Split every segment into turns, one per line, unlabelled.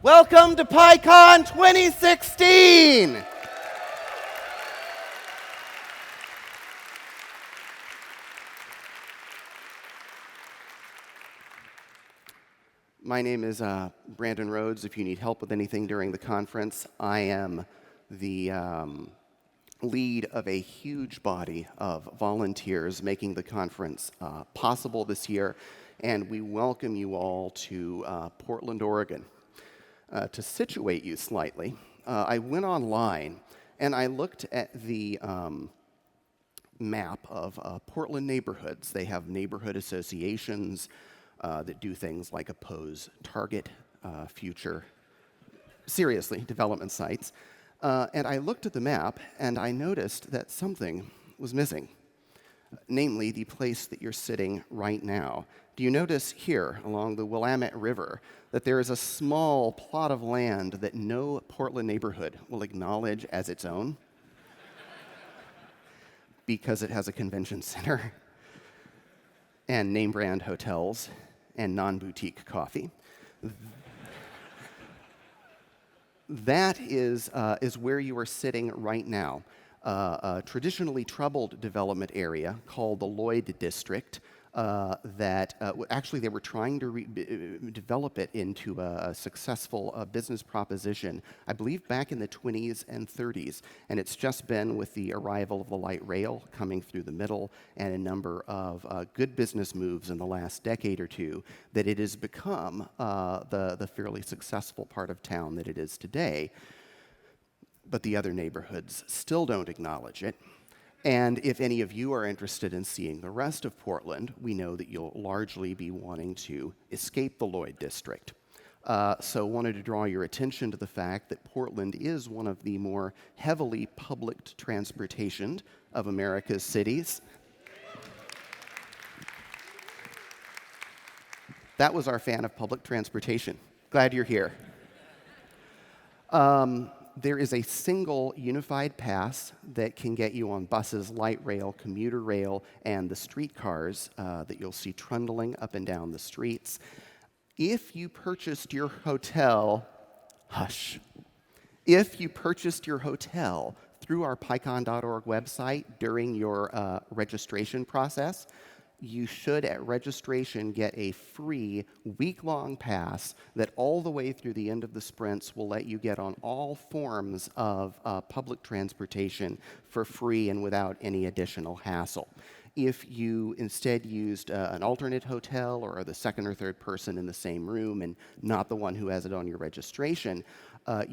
Welcome to PyCon 2016! My name is Brandon Rhodes. If you need help with anything during the conference, I am the lead of a huge body of volunteers making the conference possible this year, and we welcome you all to Portland, Oregon. To situate you slightly, I went online and I looked at the map of Portland neighborhoods. They have neighborhood associations that do things like oppose target future, seriously, development sites. And I looked at the map and I noticed that something was missing, namely the place that you're sitting right now. Do you notice here along the Willamette River that there is a small plot of land that no Portland neighborhood will acknowledge as its own? Because it has a convention center and name brand hotels and non-boutique coffee. That is where you are sitting right now. A traditionally troubled development area called the Lloyd District that actually they were trying to develop it into a successful business proposition, I believe back in the 20s and 30s. And it's just been with the arrival of the light rail coming through the middle and a number of good business moves in the last decade or two that it has become the fairly successful part of town that it is today. But the other neighborhoods still don't acknowledge it. And if any of you are interested in seeing the rest of Portland, we know that you'll largely be wanting to escape the Lloyd District. So wanted to draw your attention to the fact that Portland is one of the more heavily public transportationed of America's cities. That was our fan of public transportation. Glad you're here. There is a single unified pass that can get you on buses, light rail, commuter rail, and the streetcars that you'll see trundling up and down the streets. If you purchased your hotel, if you purchased your hotel through our PyCon.org website during your registration process, you should at registration get a free week-long pass that all the way through the end of the sprints will let you get on all forms of public transportation for free and without any additional hassle. If you instead used an alternate hotel or are the second or third person in the same room and not the one who has it on your registration,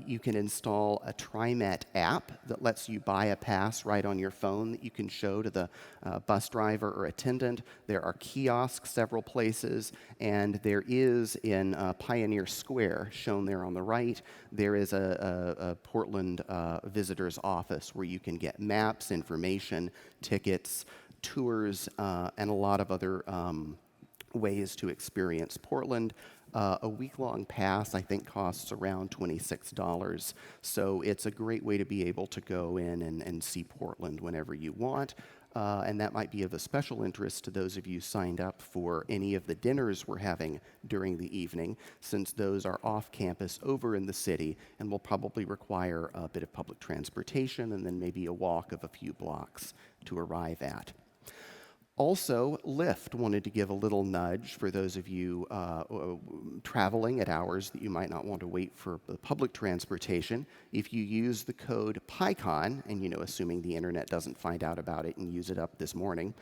you can install a TriMet app that lets you buy a pass right on your phone that you can show to the bus driver or attendant. There are kiosks several places, and there is in Pioneer Square, shown there on the right, there is a Portland visitor's office where you can get maps, information, tickets, tours, and a lot of other ways to experience Portland. A week-long pass, I think, costs around $26, so it's a great way to be able to go in and see Portland whenever you want. And that might be of a special interest to those of you signed up for any of the dinners we're having during the evening, since those are off campus over in the city and will probably require a bit of public transportation and then maybe a walk of a few blocks to arrive at. Also, Lyft wanted to give a little nudge for those of you traveling at hours that you might not want to wait for the public transportation. If you use the code PyCon, and assuming the internet doesn't find out about it and use it up this morning,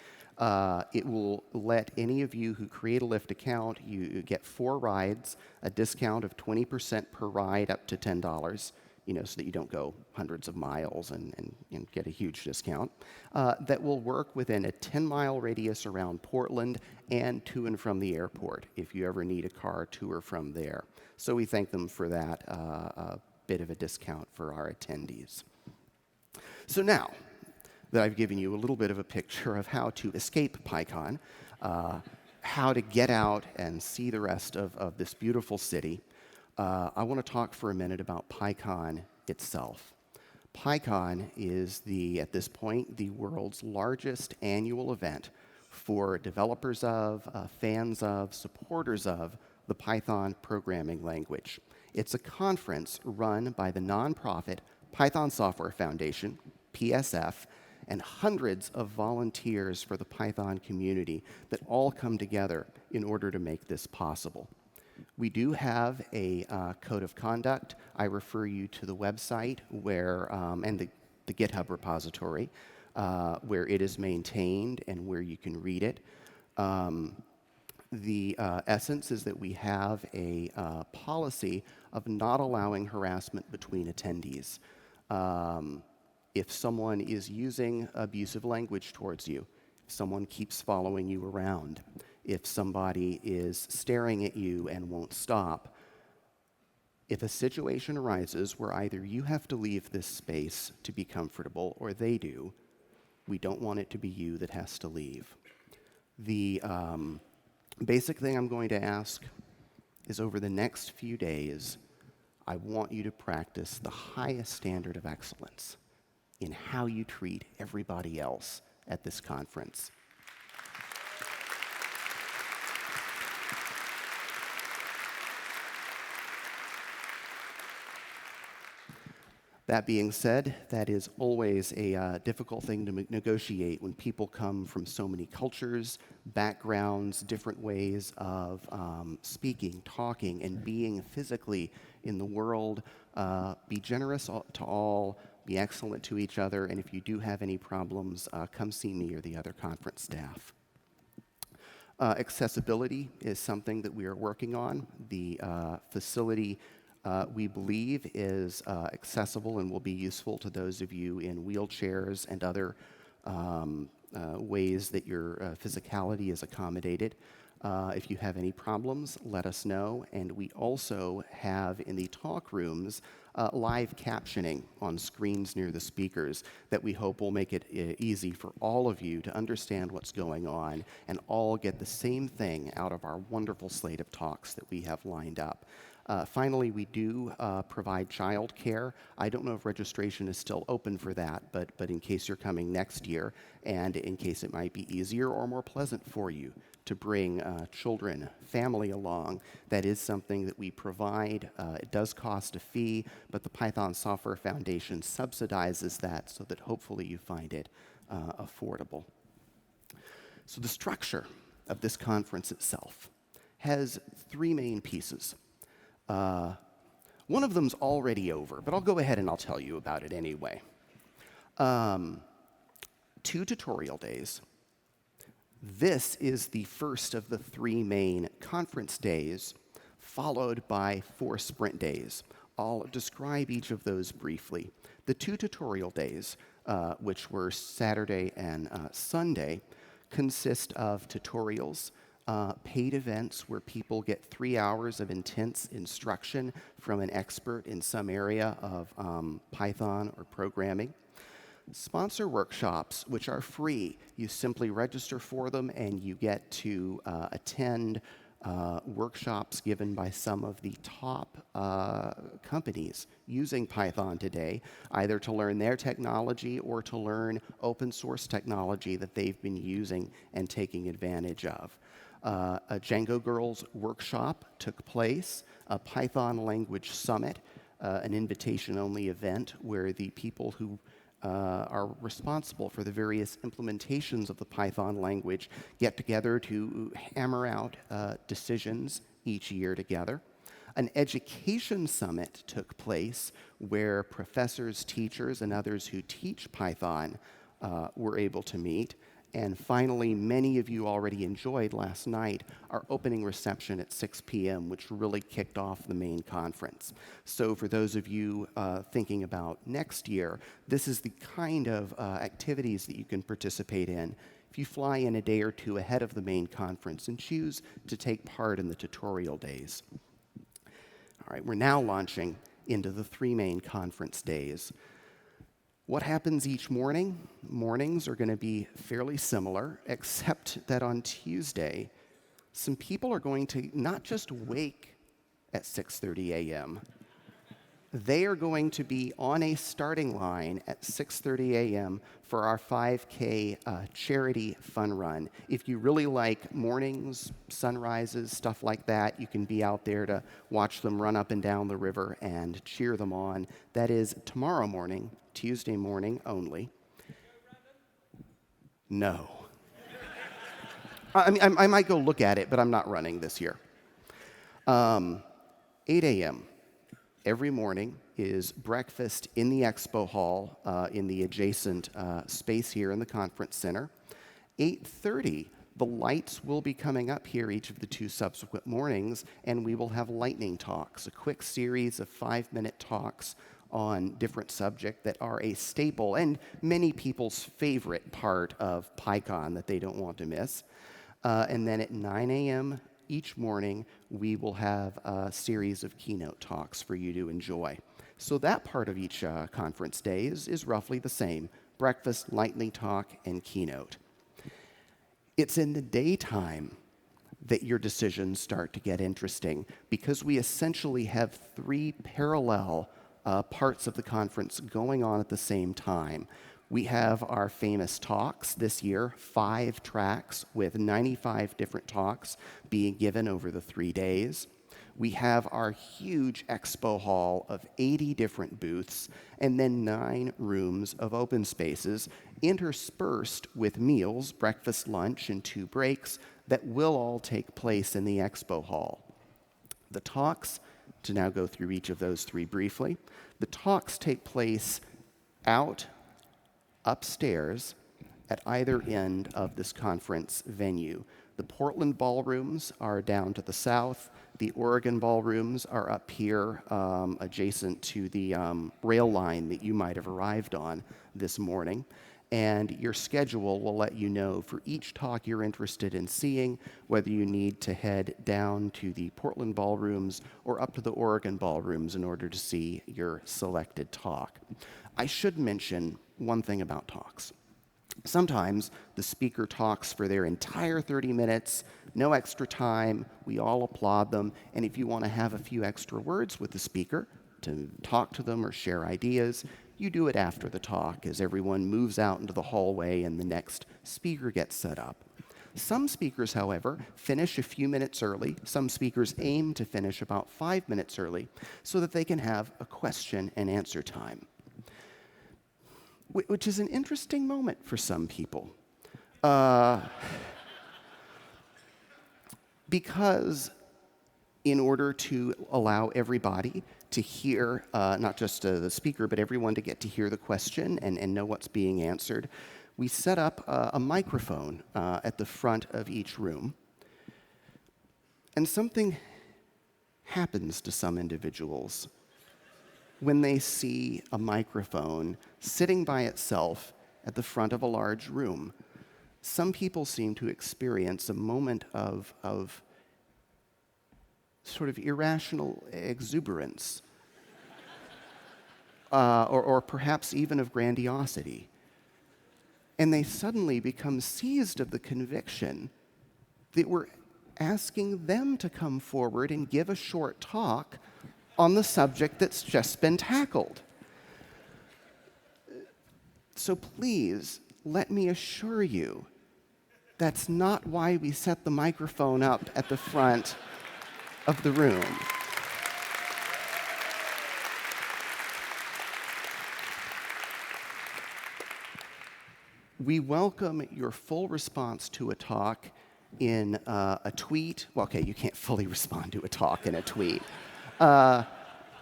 it will let any of you who create a Lyft account, you get 4 rides, a discount of 20% per ride up to $10. So that you don't go hundreds of miles and get a huge discount, that will work within a 10-mile radius around Portland and to and from the airport if you ever need a car to or from there. So we thank them for that bit of a discount for our attendees. So now that I've given you a little bit of a picture of how to escape PyCon, how to get out and see the rest of this beautiful city, I want to talk for a minute about PyCon itself. PyCon is at this point, the world's largest annual event for developers of, fans of, supporters of the Python programming language. It's a conference run by the nonprofit Python Software Foundation, PSF, and hundreds of volunteers for the Python community that all come together in order to make this possible. We do have a code of conduct. I refer you to the website where, and the GitHub repository, where it is maintained and where you can read it. The essence is that we have a policy of not allowing harassment between attendees. If someone is using abusive language towards you, if someone keeps following you around, if somebody is staring at you and won't stop, if a situation arises where either you have to leave this space to be comfortable or they do, we don't want it to be you that has to leave. The basic thing I'm going to ask is over the next few days, I want you to practice the highest standard of excellence in how you treat everybody else at this conference. That being said, that is always a difficult thing to negotiate when people come from so many cultures, backgrounds, different ways of speaking, talking, and being physically in the world. Be generous to all, be excellent to each other, and if you do have any problems, come see me or the other conference staff. Accessibility is something that we are working on. The facility we believe is accessible and will be useful to those of you in wheelchairs and other ways that your physicality is accommodated. If you have any problems, let us know. And we also have in the talk rooms live captioning on screens near the speakers that we hope will make it easy for all of you to understand what's going on and all get the same thing out of our wonderful slate of talks that we have lined up. Finally, we do provide child care. I don't know if registration is still open for that, but in case you're coming next year, and in case it might be easier or more pleasant for you to bring children, family along, that is something that we provide. It does cost a fee, but the Python Software Foundation subsidizes that so that hopefully you find it affordable. So the structure of this conference itself has three main pieces. One of them's already over, but I'll go ahead and I'll tell you about it anyway. 2 tutorial days. This is the first of the 3 main conference days, followed by 4 sprint days. I'll describe each of those briefly. The 2 tutorial days, which were Saturday and Sunday, consist of tutorials, paid events where people get 3 hours of intense instruction from an expert in some area of Python or programming. Sponsor workshops, which are free. You simply register for them and you get to attend workshops given by some of the top companies using Python today, either to learn their technology or to learn open source technology that they've been using and taking advantage of. A Django Girls workshop took place, a Python language summit, an invitation-only event where the people who are responsible for the various implementations of the Python language get together to hammer out decisions each year together. An education summit took place where professors, teachers, and others who teach Python were able to meet. And finally, many of you already enjoyed last night our opening reception at 6 p.m., which really kicked off the main conference. So for those of you thinking about next year, this is the kind of activities that you can participate in if you fly in a day or two ahead of the main conference and choose to take part in the tutorial days. All right, we're now launching into the 3 main conference days. What happens each morning? Mornings are going to be fairly similar, except that on Tuesday, some people are going to not just wake at 6:30 a.m., They are going to be on a starting line at 6:30 a.m. for our 5K charity fun run. If you really like mornings, sunrises, stuff like that, you can be out there to watch them run up and down the river and cheer them on. That is tomorrow morning, Tuesday morning only. No. I mean, I might go look at it, but I'm not running this year. 8 a.m. every morning is breakfast in the expo hall in the adjacent space here in the conference center. 8:30, the lights will be coming up here each of the 2 subsequent mornings, and we will have lightning talks, a quick series of 5-minute talks on different subjects that are a staple and many people's favorite part of PyCon that they don't want to miss. And then at 9 a.m. each morning, we will have a series of keynote talks for you to enjoy. So that part of each conference day is roughly the same: breakfast, lightning talk, and keynote. It's in the daytime that your decisions start to get interesting, because we essentially have 3 parallel parts of the conference going on at the same time. We have our famous talks this year, 5 tracks with 95 different talks being given over the 3 days. We have our huge expo hall of 80 different booths, and then 9 rooms of open spaces interspersed with meals, breakfast, lunch, and 2 breaks that will all take place in the expo hall. The talks, to now go through each of those 3 briefly, the talks take place out upstairs at either end of this conference venue. The Portland ballrooms are down to the south. The Oregon ballrooms are up here adjacent to the rail line that you might have arrived on this morning. And your schedule will let you know for each talk you're interested in seeing whether you need to head down to the Portland ballrooms or up to the Oregon ballrooms in order to see your selected talk. I should mention one thing about talks. Sometimes the speaker talks for their entire 30 minutes, no extra time, we all applaud them, and if you want to have a few extra words with the speaker to talk to them or share ideas, you do it after the talk as everyone moves out into the hallway and the next speaker gets set up. Some speakers, however, finish a few minutes early. Some speakers aim to finish about 5 minutes early so that they can have a question and answer time, which is an interesting moment for some people. Because in order to allow everybody to hear, not just the speaker, but everyone to get to hear the question and know what's being answered, we set up a microphone at the front of each room. And something happens to some individuals when they see a microphone sitting by itself at the front of a large room. Some people seem to experience a moment of sort of irrational exuberance, or perhaps even of grandiosity. And they suddenly become seized of the conviction that we're asking them to come forward and give a short talk on the subject that's just been tackled. So please, let me assure you, that's not why we set the microphone up at the front of the room. We welcome your full response to a talk in a tweet. Well, okay, you can't fully respond to a talk in a tweet.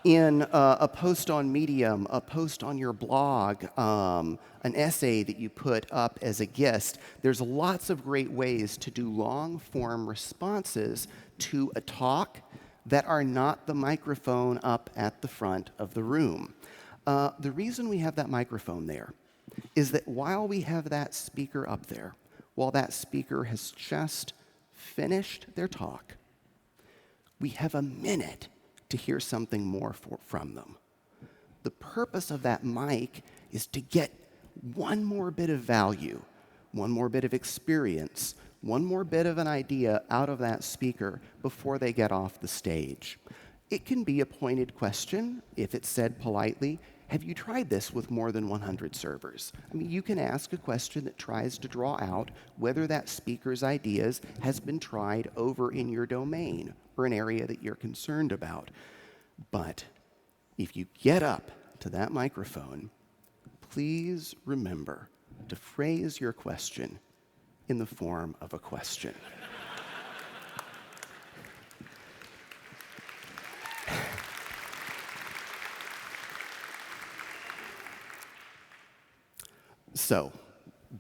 In a post on Medium, a post on your blog, an essay that you put up as a guest. There's lots of great ways to do long-form responses to a talk that are not the microphone up at the front of the room. The reason we have that microphone there is that while we have that speaker up there, while that speaker has just finished their talk, we have a minute to hear something more from them. The purpose of that mic is to get one more bit of value, one more bit of experience, one more bit of an idea out of that speaker before they get off the stage. It can be a pointed question if it's said politely. Have you tried this with more than 100 servers? I mean, you can ask a question that tries to draw out whether that speaker's ideas has been tried over in your domain or an area that you're concerned about. But if you get up to that microphone, please remember to phrase your question in the form of a question. So,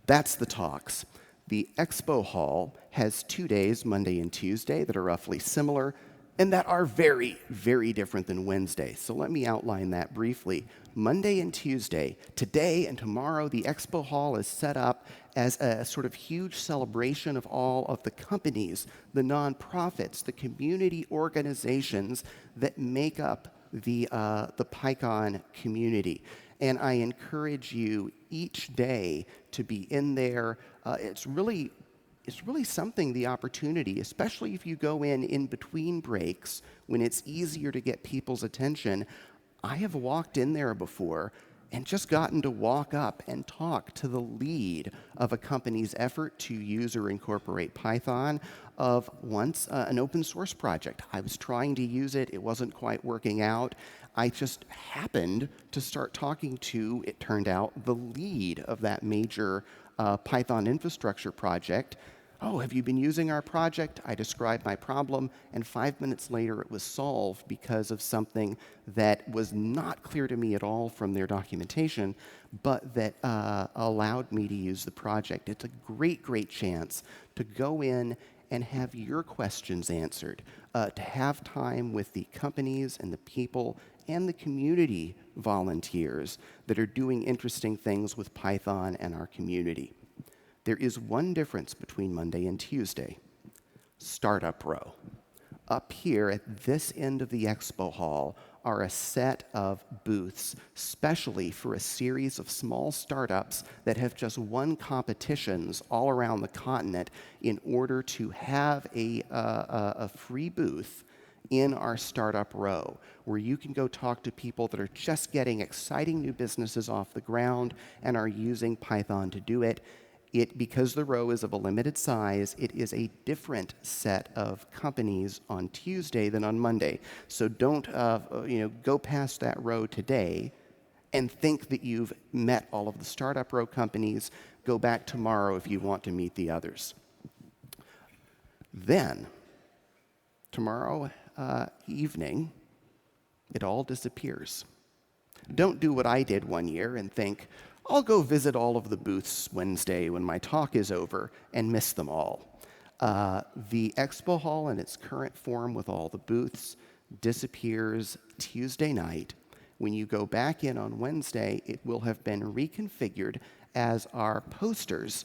that's the talks. The expo hall has 2 days, Monday and Tuesday, that are roughly similar, and that are very, very different than Wednesday. So let me outline that briefly. Monday and Tuesday, today and tomorrow, the expo hall is set up as a sort of huge celebration of all of the companies, the nonprofits, the community organizations that make up the PyCon community. And I encourage you each day to be in there. It's really something, the opportunity, especially if you go in between breaks when it's easier to get people's attention. I have walked in there before and just gotten to walk up and talk to the lead of a company's effort to use or incorporate Python of once an open source project. I was trying to use it. It wasn't quite working out. I just happened to start talking to, it turned out, the lead of that major Python infrastructure project. Oh, have you been using our project? I described my problem, and 5 minutes later it was solved because of something that was not clear to me at all from their documentation, but that allowed me to use the project. It's a great, great chance to go in and have your questions answered, to have time with the companies and the people and the community volunteers that are doing interesting things with Python and our community. There is one difference between Monday and Tuesday: Startup Row. Up here at this end of the expo hall are a set of booths, specially for a series of small startups that have just won competitions all around the continent in order to have a free booth in our Startup Row, where you can go talk to people that are just getting exciting new businesses off the ground and are using Python to do it. Because the row is of a limited size, it is a different set of companies on Tuesday than on Monday. So don't go past that row today and think that you've met all of the Startup Row companies. Go back tomorrow if you want to meet the others. Then, tomorrow evening, it all disappears. Don't do what I did one year and think, I'll go visit all of the booths Wednesday when my talk is over and miss them all. The expo hall in its current form with all the booths disappears Tuesday night. When you go back in on Wednesday, it will have been reconfigured as our posters,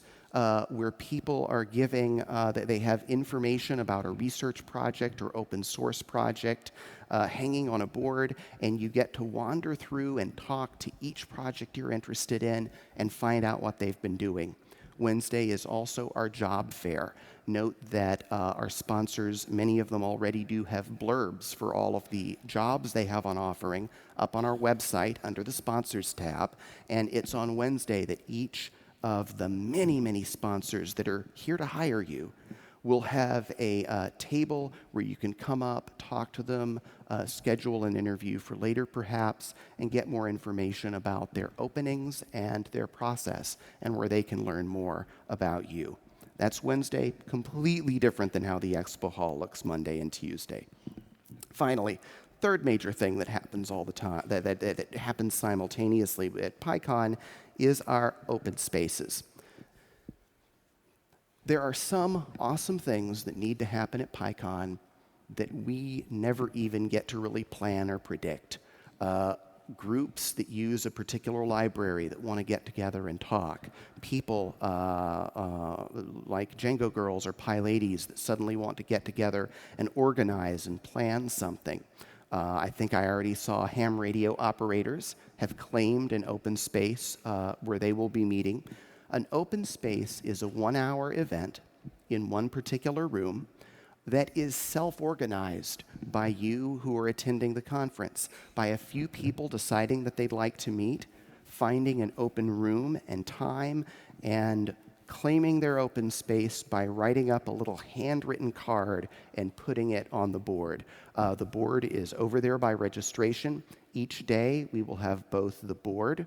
where people are giving, that they have information about a research project or open source project hanging on a board, and you get to wander through and talk to each project you're interested in and find out what they've been doing. Wednesday is also our job fair. Note that our sponsors, many of them already do have blurbs for all of the jobs they have on offering up on our website under the Sponsors tab, and it's on Wednesday that each of the many, many sponsors that are here to hire you will have a table where you can come up, talk to them, schedule an interview for later perhaps, and get more information about their openings and their process and where they can learn more about you. That's Wednesday, completely different than how the expo hall looks Monday and Tuesday. Finally, third major thing that happens all the time, that happens simultaneously at PyCon, is our open spaces. There are some awesome things that need to happen at PyCon that we never even get to really plan or predict. Groups that use a particular library that want to get together and talk. People like Django Girls or PyLadies that suddenly want to get together and organize and plan something. I think I already saw ham radio operators have claimed an open space where they will be meeting. An open space is a 1-hour event in one particular room that is self-organized by you who are attending the conference, by a few people deciding that they'd like to meet, finding an open room and time, and claiming their open space by writing up a little handwritten card and putting it on the board. The board is over there by registration. Each day we will have both the board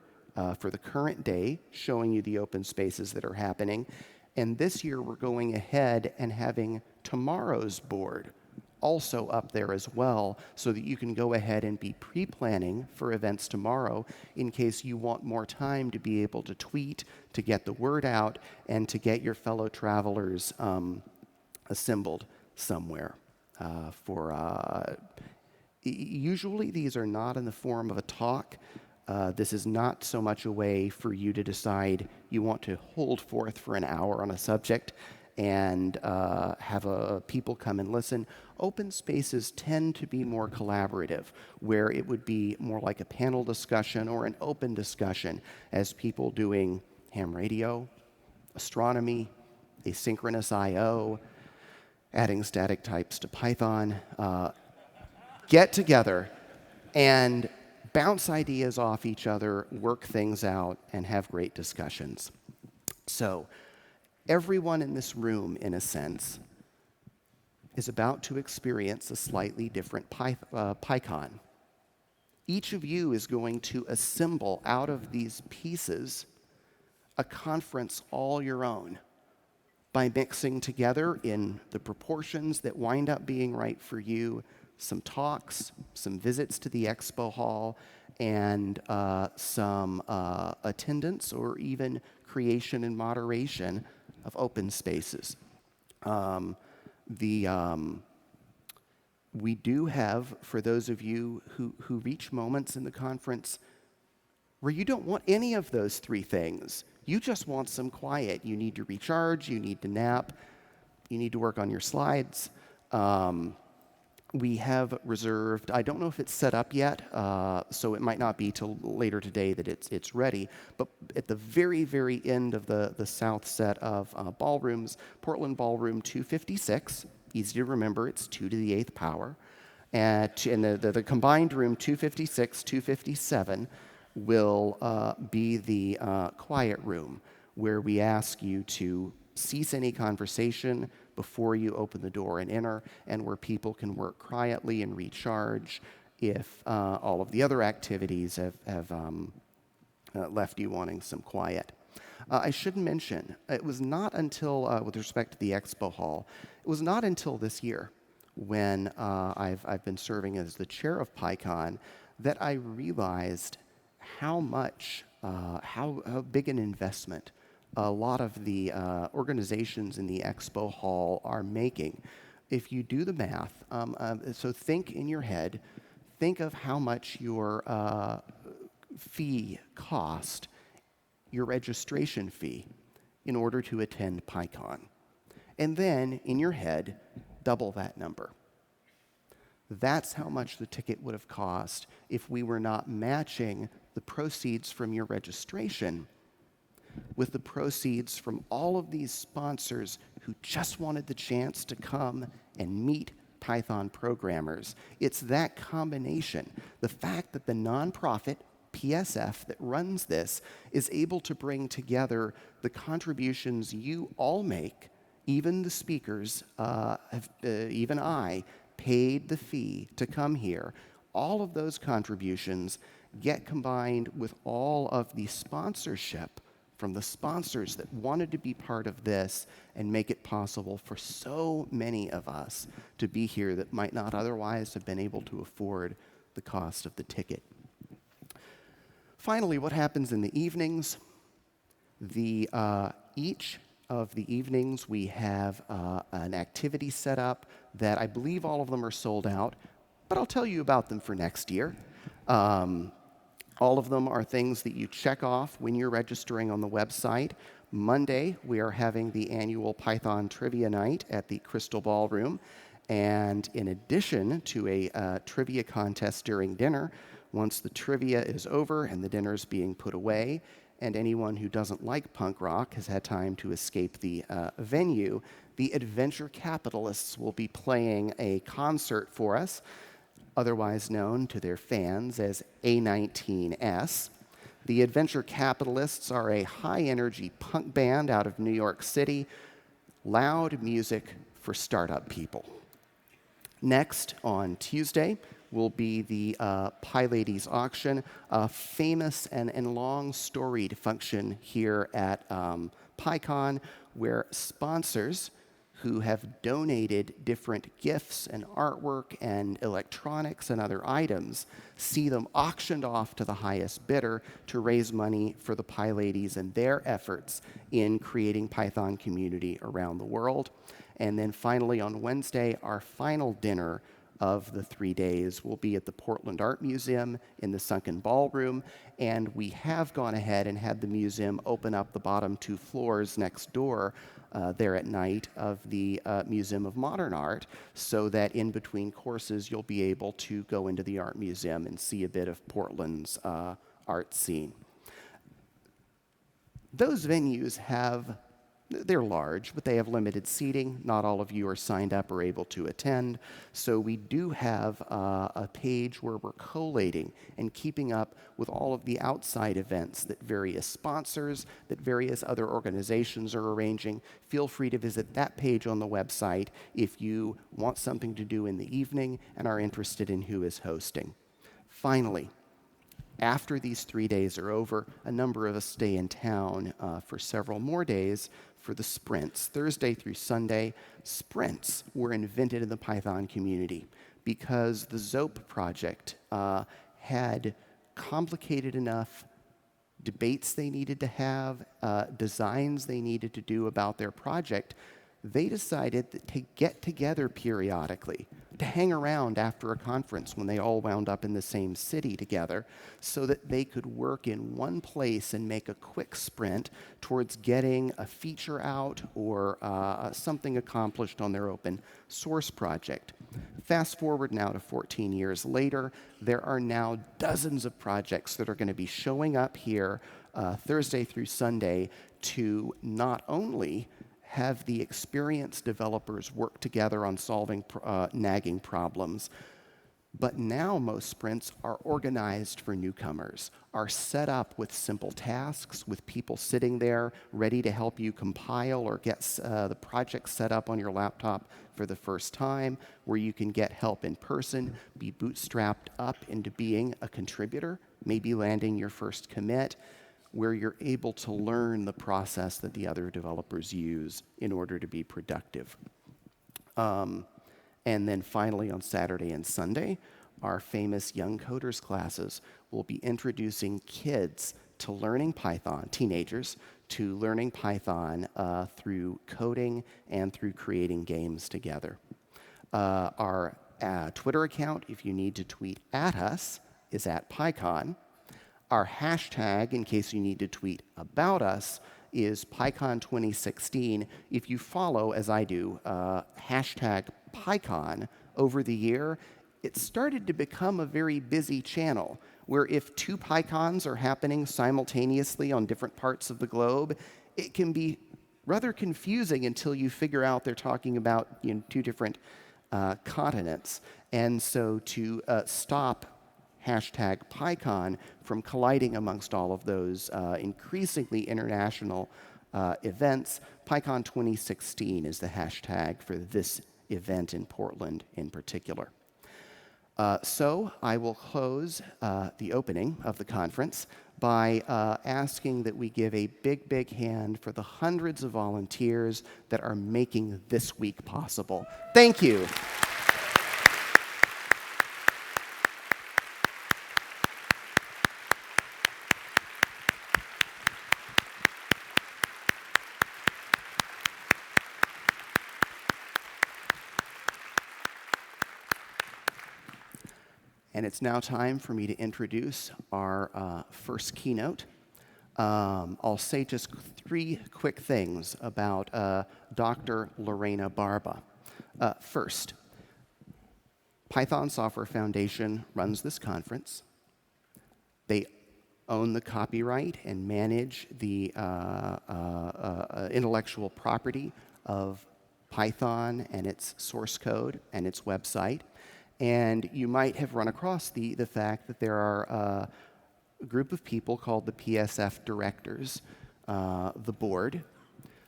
for the current day, showing you the open spaces that are happening, and this year we're going ahead and having tomorrow's board also up there as well, so that you can go ahead and be pre-planning for events tomorrow in case you want more time to be able to tweet, to get the word out, and to get your fellow travelers assembled somewhere. Usually these are not in the form of a talk. This is not so much a way for you to decide you want to hold forth for an hour on a subject and have people come and listen. Open spaces tend to be more collaborative, where it would be more like a panel discussion or an open discussion as people doing ham radio, astronomy, asynchronous I/O, adding static types to Python, get together and bounce ideas off each other, work things out, and have great discussions. So everyone in this room, in a sense, is about to experience a slightly different PyCon. Each of you is going to assemble out of these pieces a conference all your own by mixing together in the proportions that wind up being right for you some talks, some visits to the expo hall, and some attendance or even creation and moderation of open spaces. We do have, for those of you who reach moments in the conference where you don't want any of those three things. You just want some quiet. You need to recharge, you need to nap, you need to work on your slides. We have reserved, I don't know if it's set up yet, so it might not be till later today that it's ready, but at the very, very end of the south set of ballrooms, Portland Ballroom 256, easy to remember, it's 2 to the 8th power, and the combined room 256, 257 will be the quiet room, where we ask you to cease any conversation before you open the door and enter, and where people can work quietly and recharge if all of the other activities have left you wanting some quiet. I should mention, it was not until, with respect to the expo hall, it was not until this year when I've been serving as the chair of PyCon that I realized how big an investment a lot of the organizations in the expo hall are making. If you do the math, so think in your head, think of how much your fee cost, your registration fee, in order to attend PyCon. And then, in your head, double that number. That's how much the ticket would have cost if we were not matching the proceeds from your registration with the proceeds from all of these sponsors who just wanted the chance to come and meet Python programmers. It's that combination. The fact that the nonprofit PSF that runs this is able to bring together the contributions you all make, even the speakers, even I, paid the fee to come here. All of those contributions get combined with all of the sponsorship from the sponsors that wanted to be part of this and make it possible for so many of us to be here that might not otherwise have been able to afford the cost of the ticket. Finally, what happens in the evenings? Each of the evenings we have an activity set up that I believe all of them are sold out, but I'll tell you about them for next year. All of them are things that you check off when you're registering on the website. Monday, we are having the annual Python Trivia Night at the Crystal Ballroom. And in addition to a trivia contest during dinner, once the trivia is over and the dinner is being put away, and anyone who doesn't like punk rock has had time to escape the venue, The Adventure Capitalists will be playing a concert for us, otherwise known to their fans as A19S. The Adventure Capitalists are a high-energy punk band out of New York City, loud music for startup people. Next, on Tuesday, will be the PyLadies auction, a famous and long-storied function here at PyCon, where sponsors who have donated different gifts and artwork and electronics and other items see them auctioned off to the highest bidder to raise money for the PyLadies and their efforts in creating Python community around the world. And then finally on Wednesday, our final dinner of the 3 days will be at the Portland Art Museum in the Sunken Ballroom, and we have gone ahead and had the museum open up the bottom 2 floors next door there at night of the Museum of Modern Art, so that in between courses you'll be able to go into the art museum and see a bit of Portland's art scene. Those venues they're large, but they have limited seating. Not all of you are signed up or able to attend. So we do have a page where we're collating and keeping up with all of the outside events that various sponsors, that various other organizations are arranging. Feel free to visit that page on the website if you want something to do in the evening and are interested in who is hosting. Finally, after these 3 days are over, a number of us stay in town for several more days for the sprints. Thursday through Sunday, sprints were invented in the Python community because the Zope project had complicated enough debates they needed to have, designs they needed to do about their project. They decided that to get together periodically, to hang around after a conference when they all wound up in the same city together, so that they could work in one place and make a quick sprint towards getting a feature out or something accomplished on their open source project. Fast forward now to 14 years later, there are now dozens of projects that are going to be showing up here Thursday through Sunday to not only have the experienced developers work together on solving nagging problems, but now most sprints are organized for newcomers, are set up with simple tasks, with people sitting there ready to help you compile or get the project set up on your laptop for the first time, where you can get help in person, be bootstrapped up into being a contributor, maybe landing your first commit, where you're able to learn the process that the other developers use in order to be productive. And then finally on Saturday and Sunday, our famous Young Coders classes will be introducing kids to learning Python, teenagers, to learning Python through coding and through creating games together. Our Twitter account, if you need to tweet at us, is at PyCon. Our hashtag, in case you need to tweet about us, is PyCon 2016. If you follow, as I do, hashtag PyCon over the year, it started to become a very busy channel, where if 2 PyCons are happening simultaneously on different parts of the globe, it can be rather confusing until you figure out they're talking about 2 different continents. And so to stop hashtag PyCon from colliding amongst all of those increasingly international events, PyCon 2016 is the hashtag for this event in Portland in particular. So I will close the opening of the conference by asking that we give a big, big hand for the hundreds of volunteers that are making this week possible. Thank you. And it's now time for me to introduce our first keynote. I'll say just 3 quick things about Dr. Lorena Barba. First, Python Software Foundation runs this conference. They own the copyright and manage the intellectual property of Python and its source code and its website. And you might have run across the fact that there are a group of people called the PSF directors, the board,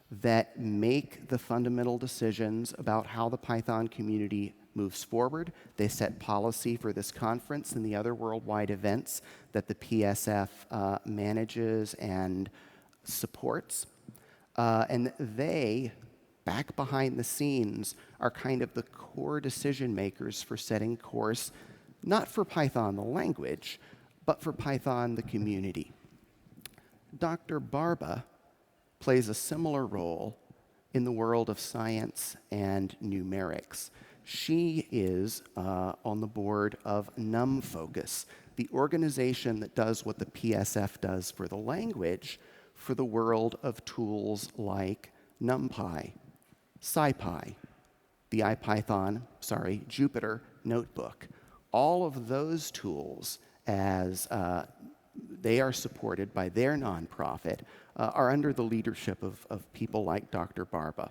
that make the fundamental decisions about how the Python community moves forward. They set policy for this conference and the other worldwide events that the PSF manages and supports. And they, back behind the scenes, are kind of the core decision makers for setting course, not for Python the language, but for Python the community. Dr. Barba plays a similar role in the world of science and numerics. She is on the board of NumFocus, the organization that does what the PSF does for the language for the world of tools like NumPy, SciPy, the Jupyter Notebook. All of those tools, as they are supported by their nonprofit, are under the leadership of people like Dr. Barba.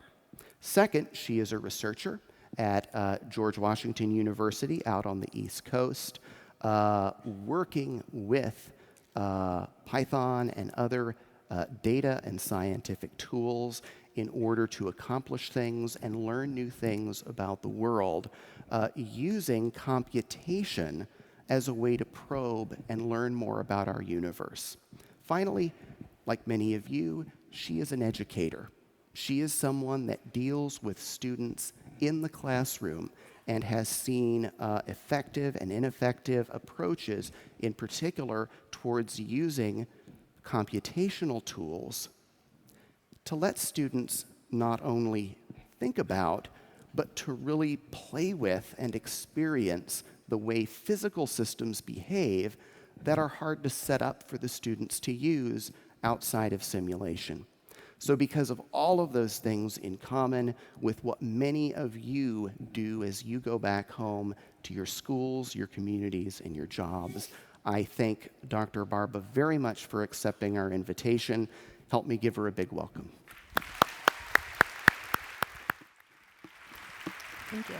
Second, she is a researcher at George Washington University out on the East Coast, working with Python and other data and scientific tools in order to accomplish things and learn new things about the world, using computation as a way to probe and learn more about our universe. Finally, like many of you, she is an educator. She is someone that deals with students in the classroom and has seen effective and ineffective approaches, in particular towards using computational tools to let students not only think about, but to really play with and experience the way physical systems behave that are hard to set up for the students to use outside of simulation. So because of all of those things in common with what many of you do as you go back home to your schools, your communities, and your jobs, I thank Dr. Barba very much for accepting our invitation. Help me give her a big welcome.
Thank you.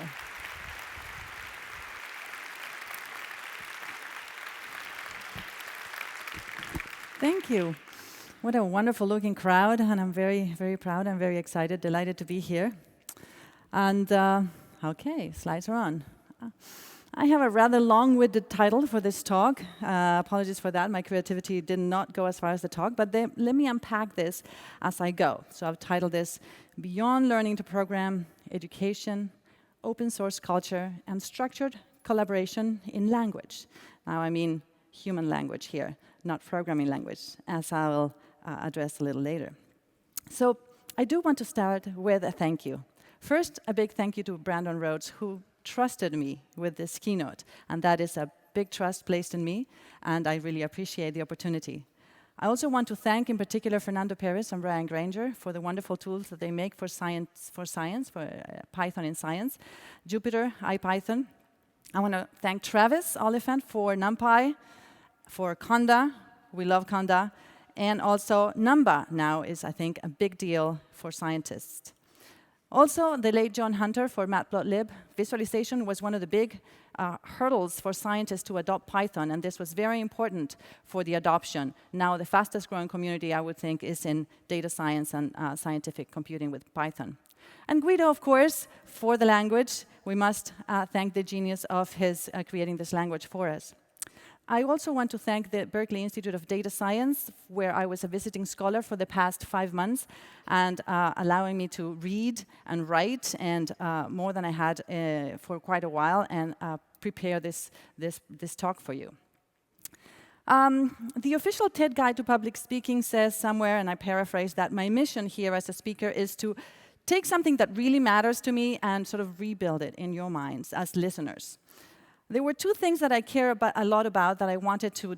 Thank you. What a wonderful looking crowd, and I'm very, very proud. I'm very excited, delighted to be here. And okay, slides are on. I have a rather long-winded title for this talk. Apologies for that. My creativity did not go as far as the talk, but let me unpack this as I go. So I've titled this Beyond Learning to Program, Education, Open Source Culture, and Structured Collaboration in Language. Now, I mean human language here, not programming language, as I will address a little later. So I do want to start with a thank you. First, a big thank you to Brandon Rhodes, who trusted me with this keynote, and that is a big trust placed in me, and I really appreciate the opportunity. I also want to thank, in particular, Fernando Perez and Brian Granger for the wonderful tools that they make for Python in science, Jupyter, IPython. I want to thank Travis Oliphant for NumPy, for Conda, we love Conda, and also Numba now is, I think, a big deal for scientists. Also, the late John Hunter for Matplotlib. Visualization was one of the big hurdles for scientists to adopt Python, and this was very important for the adoption. Now, the fastest growing community, I would think, is in data science and scientific computing with Python. And Guido, of course, for the language. We must thank the genius of his creating this language for us. I also want to thank the Berkeley Institute of Data Science, where I was a visiting scholar for the past 5 months, and allowing me to read and write, and more than I had for quite a while, and prepare this talk for you. The official TED Guide to Public Speaking says somewhere, and I paraphrase, that my mission here as a speaker is to take something that really matters to me and sort of rebuild it in your minds as listeners. There were 2 things that I care a lot about that I wanted to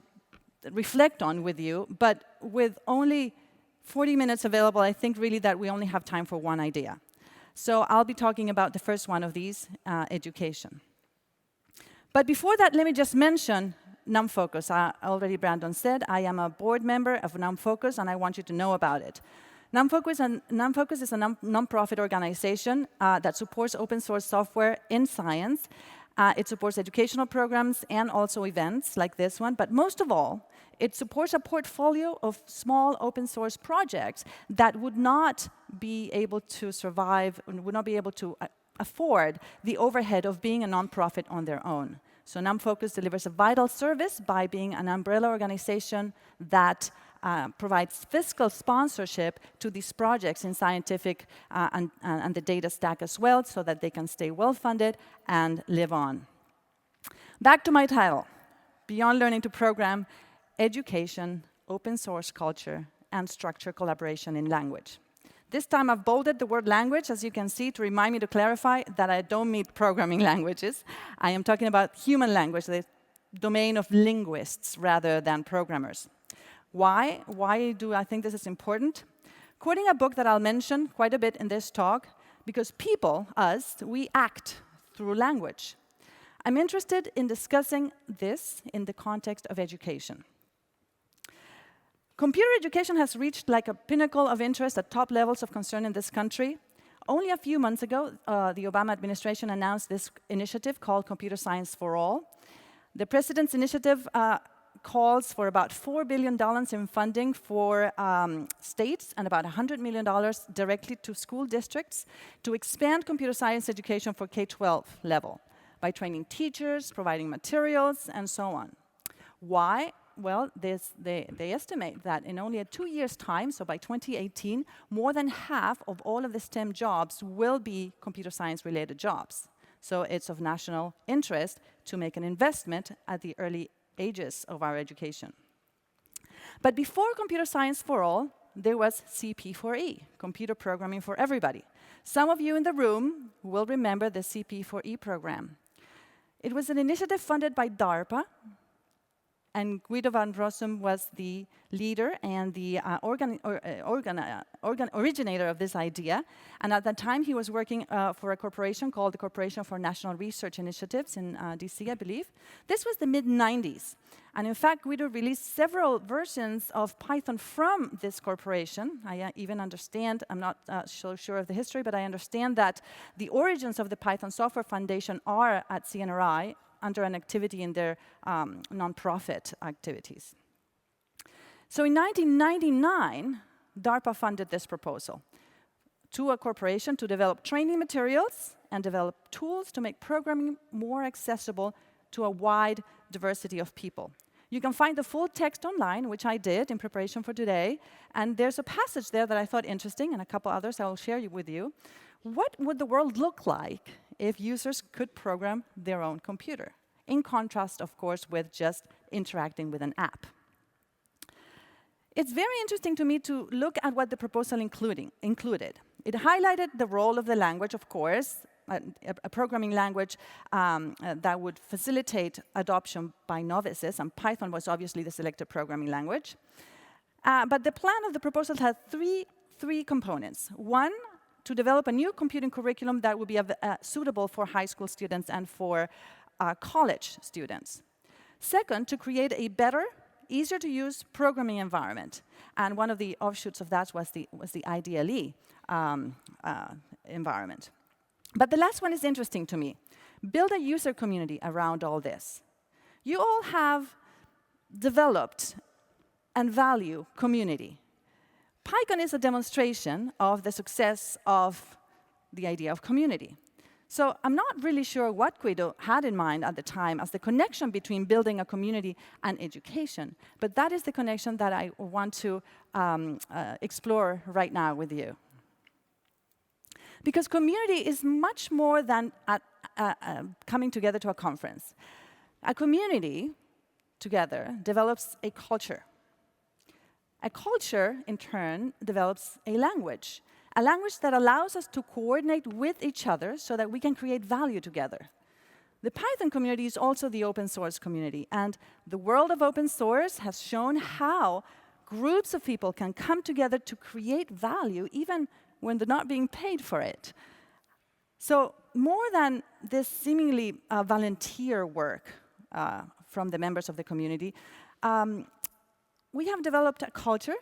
reflect on with you, but with only 40 minutes available, I think really that we only have time for one idea. So I'll be talking about the first one of these, education. But before that, let me just mention NumFocus. Already Brandon said, I am a board member of NumFocus, and I want you to know about it. NumFocus is a non-profit organization that supports open source software in science. It supports educational programs and also events like this one. But most of all, it supports a portfolio of small open source projects that would not be able to survive, would not be able to afford the overhead of being a nonprofit on their own. So NumFocus delivers a vital service by being an umbrella organization that provides fiscal sponsorship to these projects in scientific and the data stack as well, so that they can stay well-funded and live on. Back to my title, Beyond Learning to Program, Education, Open Source Culture, and Structured Collaboration in Language. This time I've bolded the word language, as you can see, to remind me to clarify that I don't mean programming languages. I am talking about human language, the domain of linguists rather than programmers. Why? Why do I think this is important? Quoting a book that I'll mention quite a bit in this talk, because people, us, we act through language. I'm interested in discussing this in the context of education. Computer education has reached like a pinnacle of interest at top levels of concern in this country. Only a few months ago, the Obama administration announced this initiative called Computer Science for All. The president's initiative calls for about $4 billion in funding for states and about $100 million directly to school districts to expand computer science education for K-12 level by training teachers, providing materials, and so on. Why? Well, they estimate that in only 2 years' time, so by 2018, more than half of all of the STEM jobs will be computer science-related jobs. So it's of national interest to make an investment at the early ages of our education. But before Computer Science for All, there was CP4E, Computer Programming for Everybody. Some of you in the room will remember the CP4E program. It was an initiative funded by DARPA, and Guido van Rossum was the leader and the originator of this idea. And at that time, he was working for a corporation called the Corporation for National Research Initiatives in DC, I believe. This was the mid-90s. And in fact, Guido released several versions of Python from this corporation. I even understand, I'm not so sure of the history, but I understand that the origins of the Python Software Foundation are at CNRI, under an activity in their nonprofit activities. So in 1999, DARPA funded this proposal to a corporation to develop training materials and develop tools to make programming more accessible to a wide diversity of people. You can find the full text online, which I did in preparation for today, and there's a passage there that I thought interesting, and a couple others I will share with you. What would the world look like if users could program their own computer? In contrast, of course, with just interacting with an app. It's very interesting to me to look at what the proposal included. It highlighted the role of the language, of course, a programming language that would facilitate adoption by novices, and Python was obviously the selected programming language. But the plan of the proposal had three components. One, to develop a new computing curriculum that would be suitable for high school students and for college students. Second, to create a better, easier-to-use programming environment. And one of the offshoots of that was the IDLE environment. But the last one is interesting to me. Build a user community around all this. You all have developed and value community. PyCon is a demonstration of the success of the idea of community. So I'm not really sure what Guido had in mind at the time as the connection between building a community and education, but that is the connection that I want to explore right now with you. Because community is much more than coming together to a conference. A community together develops a culture. A culture, in turn, develops a language that allows us to coordinate with each other so that we can create value together. The Python community is also the open source community, and the world of open source has shown how groups of people can come together to create value even when they're not being paid for it. So more than this seemingly volunteer work from the members of the community, we have developed a culture,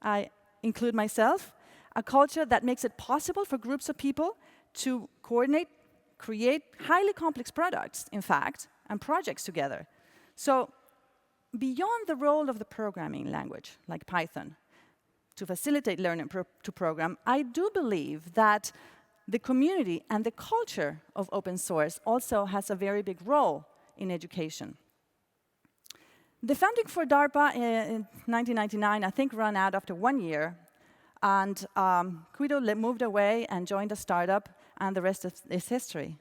I include myself, a culture that makes it possible for groups of people to coordinate, create highly complex products, in fact, and projects together. So beyond the role of the programming language, like Python, to facilitate learning to program, I do believe that the community and the culture of open source also has a very big role in education. The funding for DARPA in 1999, I think, ran out after 1 year, and Guido moved away and joined a startup, and the rest is history.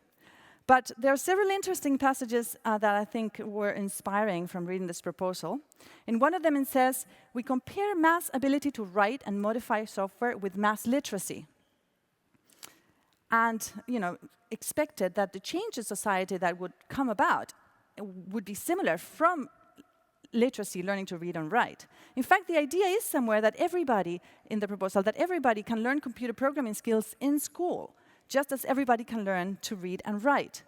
But there are several interesting passages that I think were inspiring from reading this proposal. In one of them it says, we compare mass ability to write and modify software with mass literacy. And, expected that the change in society that would come about would be similar from literacy, learning to read and write. In fact, the idea is somewhere that everybody, in the proposal, that everybody can learn computer programming skills in school, just as everybody can learn to read and write.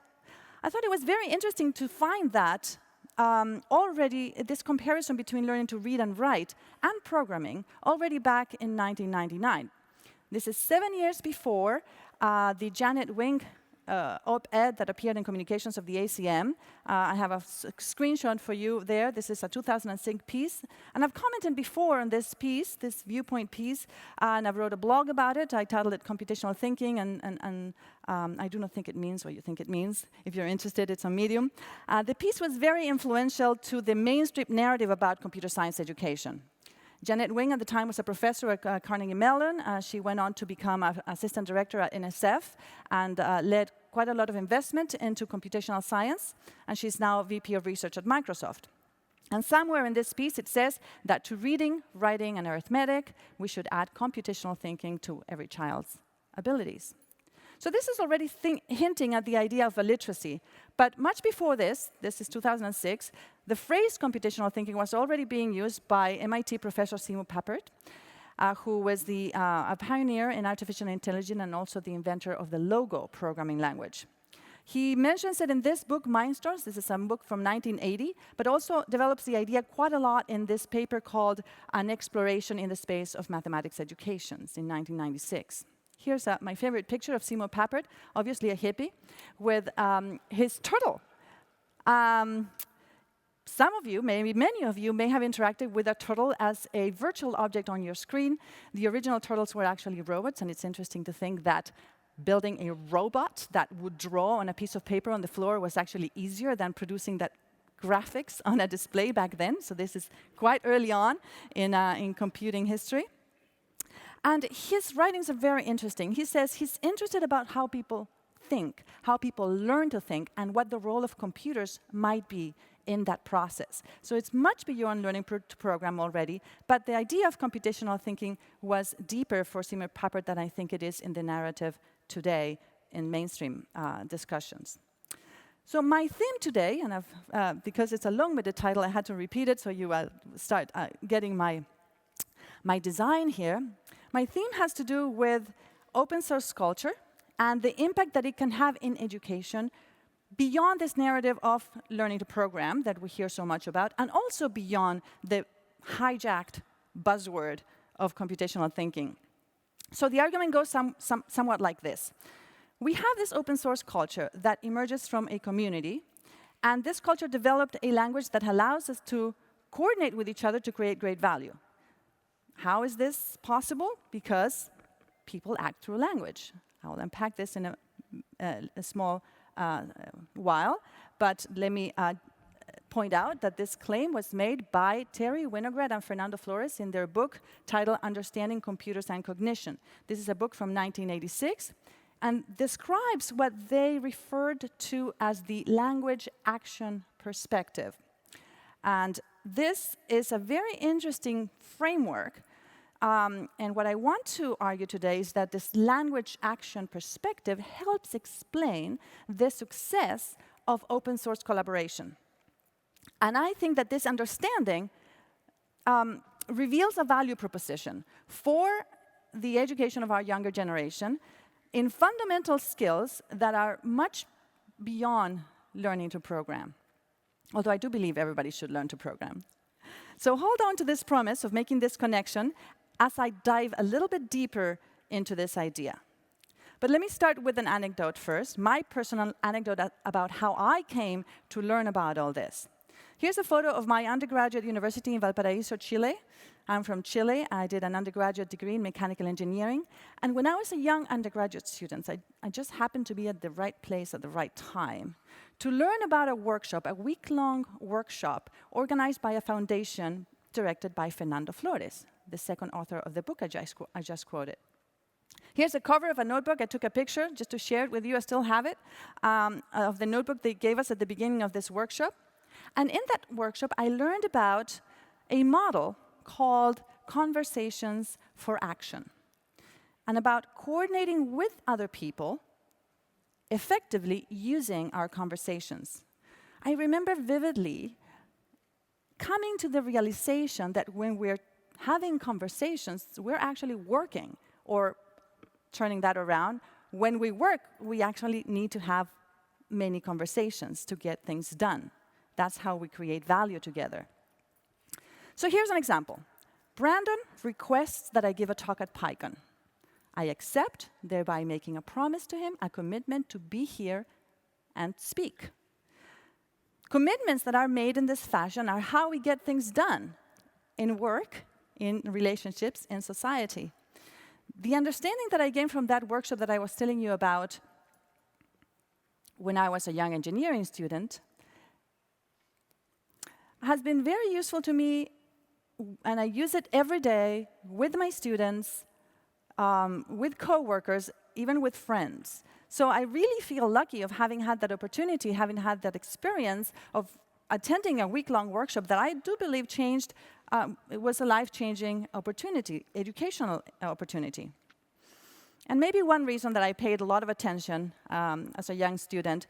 I thought it was very interesting to find that already this comparison between learning to read and write and programming already back in 1999. This is 7 years before the Janet Wing op-ed that appeared in Communications of the ACM. I have a screenshot for you there. This is a 2006 piece. And I've commented before on this piece, this viewpoint piece, and I've wrote a blog about it. I titled it Computational Thinking, and I do not think it means what you think it means. If you're interested, it's on Medium. The piece was very influential to the mainstream narrative about computer science education. Janet Wing at the time was a professor at Carnegie Mellon. She went on to become an assistant director at NSF and led quite a lot of investment into computational science. And she's now VP of research at Microsoft. And somewhere in this piece it says that to reading, writing, and arithmetic, we should add computational thinking to every child's abilities. So this is already hinting at the idea of illiteracy. But much before this is 2006, the phrase computational thinking was already being used by MIT professor Seymour Papert, who was a pioneer in artificial intelligence and also the inventor of the Logo programming language. He mentions it in this book, Mindstorms. This is a book from 1980, but also develops the idea quite a lot in this paper called An Exploration in the Space of Mathematics Educations in 1996. Here's my favorite picture of Seymour Papert, obviously a hippie, with his turtle. Some of you, maybe many of you, may have interacted with a turtle as a virtual object on your screen. The original turtles were actually robots, and it's interesting to think that building a robot that would draw on a piece of paper on the floor was actually easier than producing that graphics on a display back then. So this is quite early on in computing history. And his writings are very interesting. He says he's interested about how people think, how people learn to think, and what the role of computers might be in that process. So it's much beyond learning to program already, but the idea of computational thinking was deeper for Seymour Papert than I think it is in the narrative today in mainstream discussions. So my theme today, and because it's a long-winded title, I had to repeat it, so you start getting my design here. My theme has to do with open source culture and the impact that it can have in education beyond this narrative of learning to program that we hear so much about, and also beyond the hijacked buzzword of computational thinking. So the argument goes somewhat like this. We have this open source culture that emerges from a community, and this culture developed a language that allows us to coordinate with each other to create great value. How is this possible? Because people act through language. I'll unpack this in a small while, but let me point out that this claim was made by Terry Winograd and Fernando Flores in their book titled Understanding Computers and Cognition. This is a book from 1986 and describes what they referred to as the language action perspective. And this is a very interesting framework. And what I want to argue today is that this language action perspective helps explain the success of open source collaboration. And I think that this understanding reveals a value proposition for the education of our younger generation in fundamental skills that are much beyond learning to program. Although I do believe everybody should learn to program. So hold on to this promise of making this connection as I dive a little bit deeper into this idea. But let me start with an anecdote first, my personal anecdote about how I came to learn about all this. Here's a photo of my undergraduate university in Valparaiso, Chile. I'm from Chile. I did an undergraduate degree in mechanical engineering. And when I was a young undergraduate student, I just happened to be at the right place at the right time to learn about a workshop, a week-long workshop organized by a foundation directed by Fernando Flores, the second author of the book I just quoted. Here's a cover of a notebook. I took a picture just to share it with you. I still have it, of the notebook they gave us at the beginning of this workshop. And in that workshop, I learned about a model called Conversations for Action, and about coordinating with other people effectively using our conversations. I remember vividly coming to the realization that when we're having conversations, we're actually working, or turning that around, when we work, we actually need to have many conversations to get things done. That's how we create value together. So here's an example. Brandon requests that I give a talk at PyCon. I accept, thereby making a promise to him, a commitment to be here and speak. Commitments that are made in this fashion are how we get things done in work, in relationships, in society. The understanding that I gained from that workshop that I was telling you about when I was a young engineering student has been very useful to me, and I use it every day with my students, with coworkers, even with friends. So I really feel lucky of having had that opportunity, having had that experience of attending a week-long workshop that I do believe changed. It was a life-changing opportunity, educational opportunity. And maybe one reason that I paid a lot of attention as a young student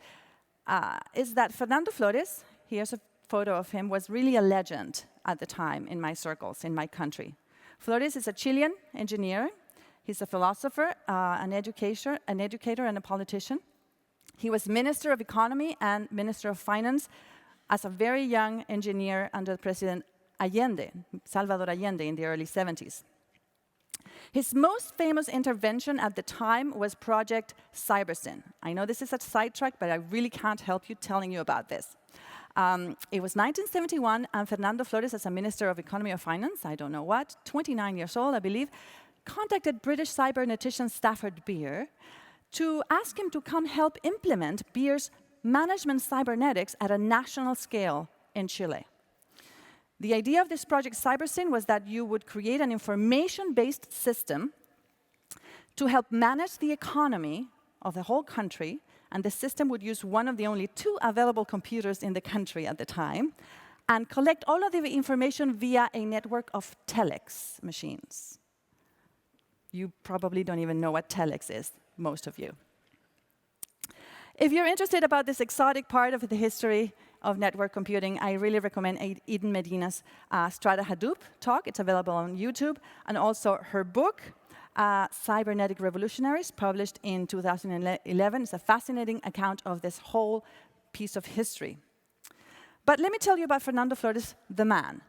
is that Fernando Flores, here's a photo of him, was really a legend at the time in my circles, in my country. Flores is a Chilean engineer. He's a philosopher, an educator, and a politician. He was Minister of Economy and Minister of Finance as a very young engineer under President Allende, Salvador Allende, in the early 70s. His most famous intervention at the time was Project Cybersyn. I know this is a sidetrack, but I really can't help you telling you about this. It was 1971, and Fernando Flores, as a Minister of Economy or Finance, I don't know what, 29 years old, I believe, contacted British cybernetician Stafford Beer to ask him to come help implement Beer's management cybernetics at a national scale in Chile. The idea of this project Cybersyn was that you would create an information-based system to help manage the economy of the whole country, and the system would use one of the only 2 available computers in the country at the time, and collect all of the information via a network of telex machines. You probably don't even know what telex is, most of you. If you're interested about this exotic part of the history of network computing, I really recommend Eden Medina's Strata Hadoop talk. It's available on YouTube. And also her book, Cybernetic Revolutionaries, published in 2011. It's a fascinating account of this whole piece of history. But let me tell you about Fernando Flores, the man.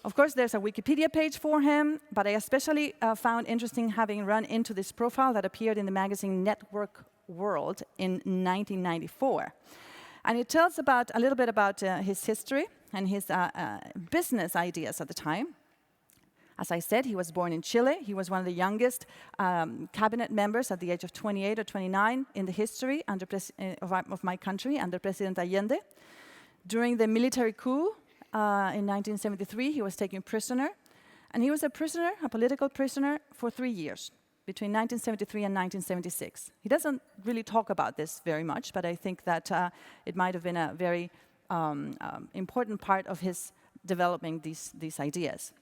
Of course, there's a Wikipedia page for him, but I especially found interesting having run into this profile that appeared in the magazine Network World in 1994. And it tells a little bit about his history and his business ideas at the time. As I said, he was born in Chile. He was one of the youngest cabinet members at the age of 28 or 29 in the history of my country under President Allende. During the military coup in 1973, he was taken prisoner. And he was a prisoner, a political prisoner, for 3 years, between 1973 and 1976. He doesn't really talk about this very much, but I think that it might have been a very important part of his developing these ideas.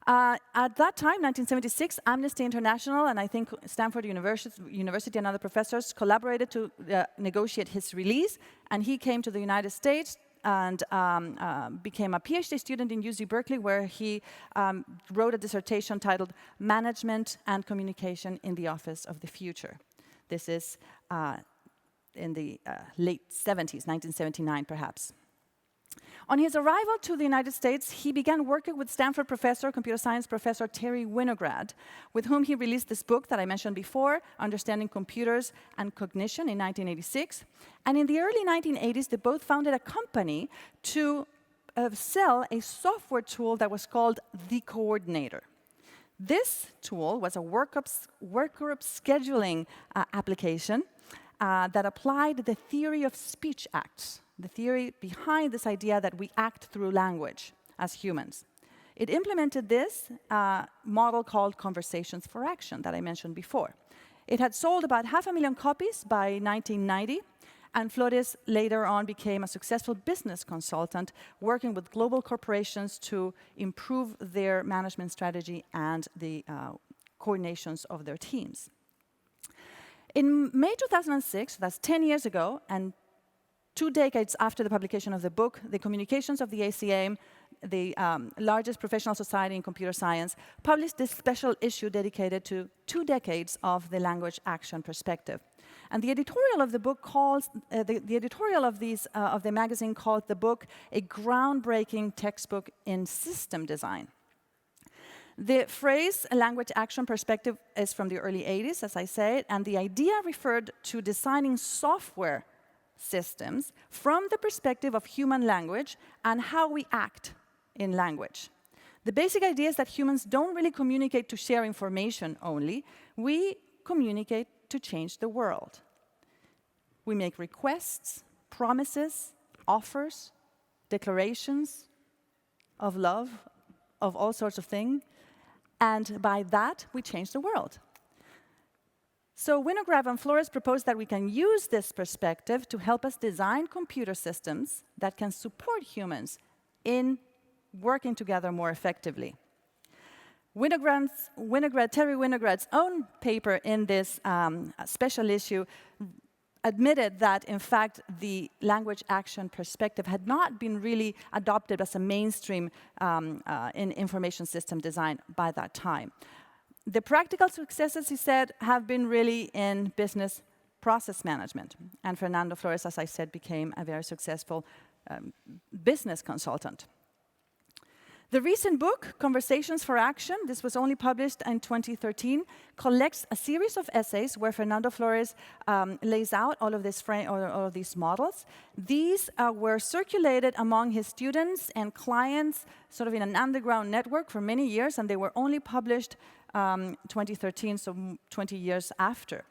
At that time, 1976, Amnesty International and I think Stanford University and other professors collaborated to negotiate his release, and he came to the United States and became a PhD student in UC Berkeley, where he wrote a dissertation titled Management and Communication in the Office of the Future. This is in the late 70s, 1979 perhaps. On his arrival to the United States, he began working with Stanford professor, computer science professor Terry Winograd, with whom he released this book that I mentioned before, Understanding Computers and Cognition, in 1986. And in the early 1980s, they both founded a company to sell a software tool that was called the Coordinator. This tool was a workup scheduling application that applied the theory of speech acts, the theory behind this idea that we act through language as humans. It implemented this model called Conversations for Action that I mentioned before. It had sold about 500,000 copies by 1990, and Flores later on became a successful business consultant working with global corporations to improve their management strategy and the coordinations of their teams. In May 2006, that's 10 years ago, and 2 decades after the publication of the book, the Communications of the ACA, the largest professional society in computer science, published this special issue dedicated to 2 decades of the language action perspective. And the editorial of the book calls, the editorial of the magazine called the book a groundbreaking textbook in system design. The phrase language action perspective is from the early 80s, as I said, and the idea referred to designing software systems from the perspective of human language and how we act in language. The basic idea is that humans don't really communicate to share information only. We communicate to change the world. We make requests, promises, offers, declarations of love, of all sorts of things, and by that, we change the world. So Winograd and Flores proposed that we can use this perspective to help us design computer systems that can support humans in working together more effectively. Terry Winograd's own paper in this special issue admitted that, in fact, the language action perspective had not been really adopted as a mainstream in information system design by that time. The practical successes, he said, have been really in business process management. And Fernando Flores, as I said, became a very successful business consultant. The recent book, Conversations for Action, this was only published in 2013, collects a series of essays where Fernando Flores lays out all of these models. These were circulated among his students and clients, sort of in an underground network for many years, and they were only published 2013, so 20 years after.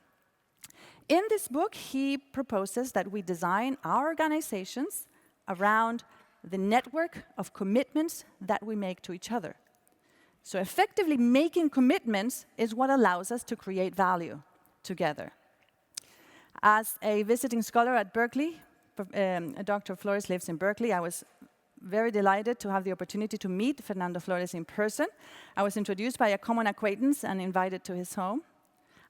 In this book, he proposes that we design our organizations around the network of commitments that we make to each other. So effectively, making commitments is what allows us to create value together. As a visiting scholar at Berkeley, Dr. Flores lives in Berkeley. I was very delighted to have the opportunity to meet Fernando Flores in person. I was introduced by a common acquaintance and invited to his home.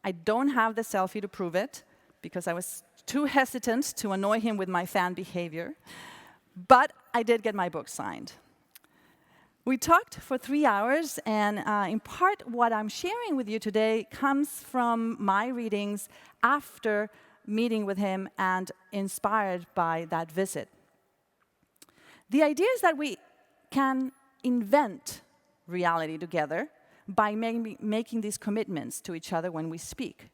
I don't have the selfie to prove it, because I was too hesitant to annoy him with my fan behavior. But I did get my book signed. We talked for 3 hours, and in part, what I'm sharing with you today comes from my readings after meeting with him and inspired by that visit. The idea is that we can invent reality together by making these commitments to each other when we speak.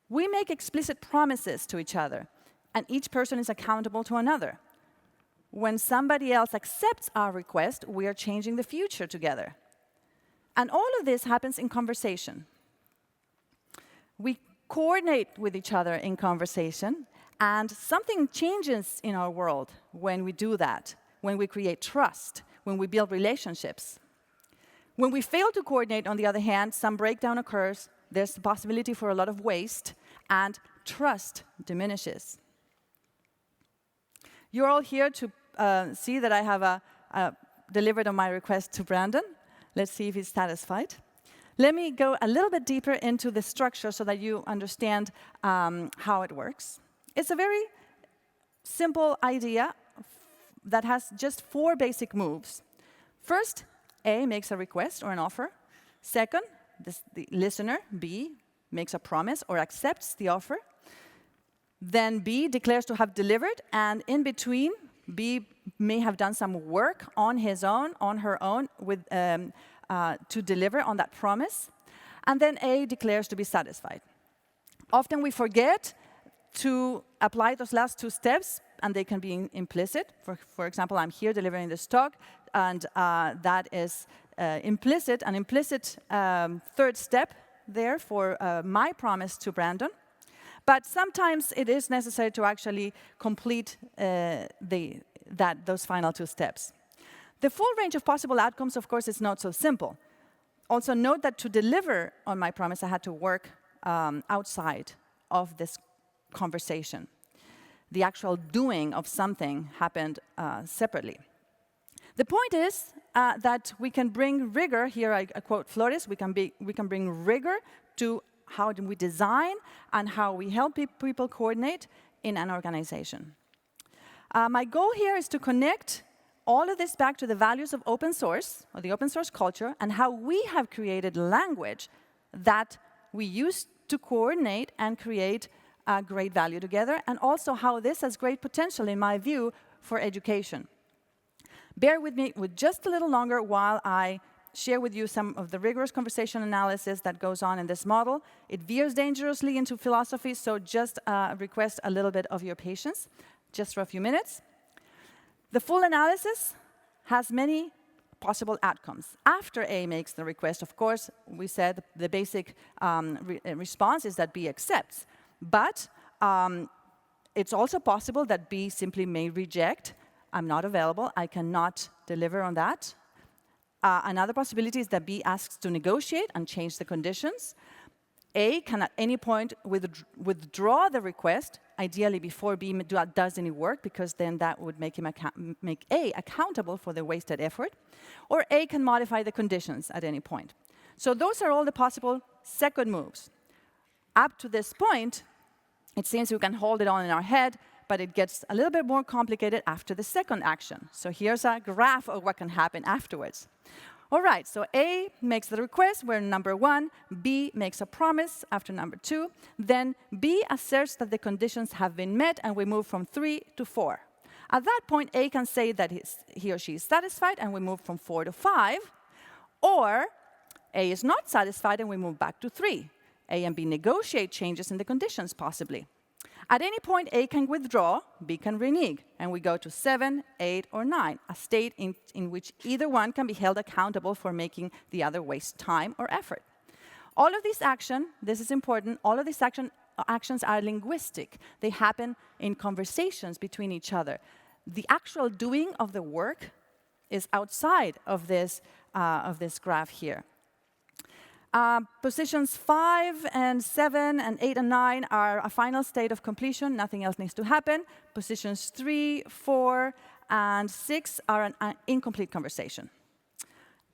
We make explicit promises to each other, and each person is accountable to another. When somebody else accepts our request, we are changing the future together. And all of this happens in conversation. We coordinate with each other in conversation, and something changes in our world when we do that, when we create trust, when we build relationships. When we fail to coordinate, on the other hand, some breakdown occurs, there's the possibility for a lot of waste, and trust diminishes. You're all here to see that I have delivered on my request to Brandon. Let's see if he's satisfied. Let me go a little bit deeper into the structure so that you understand how it works. It's a very simple idea that has just 4 basic moves. First, A makes a request or an offer. Second, the listener, B, makes a promise or accepts the offer. Then B declares to have delivered, and in between, B may have done some work on his own, on her own, to deliver on that promise. And then A declares to be satisfied. Often we forget to apply those last two steps, and they can be implicit. For example, I'm here delivering this talk, and that is implicit, an implicit third step there for my promise to Brandon. But sometimes it is necessary to actually complete those final two steps. The full range of possible outcomes, of course, is not so simple. Also note that to deliver on my promise, I had to work outside of this conversation. The actual doing of something happened separately. The point is that we can bring rigor, here I quote Flores, we can bring rigor to how we design and how we help people coordinate in an organization. My goal here is to connect all of this back to the values of open source, or the open source culture, and how we have created language that we use to coordinate and create great value together, and also how this has great potential, in my view, for education. Bear with me with just a little longer while I share with you some of the rigorous conversation analysis that goes on in this model. It veers dangerously into philosophy, so just request a little bit of your patience, just for a few minutes. The full analysis has many possible outcomes. After A makes the request, of course, we said the basic response is that B accepts. But it's also possible that B simply may reject. I'm not available. I cannot deliver on that. Another possibility is that B asks to negotiate and change the conditions. A can at any point withdraw the request, ideally before B does any work, because then that would make A accountable for the wasted effort. Or A can modify the conditions at any point. So those are all the possible second moves. Up to this point, it seems we can hold it all in our head, but it gets a little bit more complicated after the second action. So here's a graph of what can happen afterwards. All right, so A makes the request, we're number 1. B makes a promise after number 2. Then B asserts that the conditions have been met, and we move from 3 to 4. At that point, A can say that he or she is satisfied, and we move from 4 to 5. Or A is not satisfied, and we move back to 3. A and B negotiate changes in the conditions, possibly. At any point, A can withdraw, B can renege, and we go to 7, 8, or 9, a state in which either one can be held accountable for making the other waste time or effort. All of these actions, this is important, all of these actions are linguistic. They happen in conversations between each other. The actual doing of the work is outside of this graph here. Positions 5 and 7 and 8 and 9 are a final state of completion. Nothing else needs to happen. Positions 3, 4, and 6 are an incomplete conversation.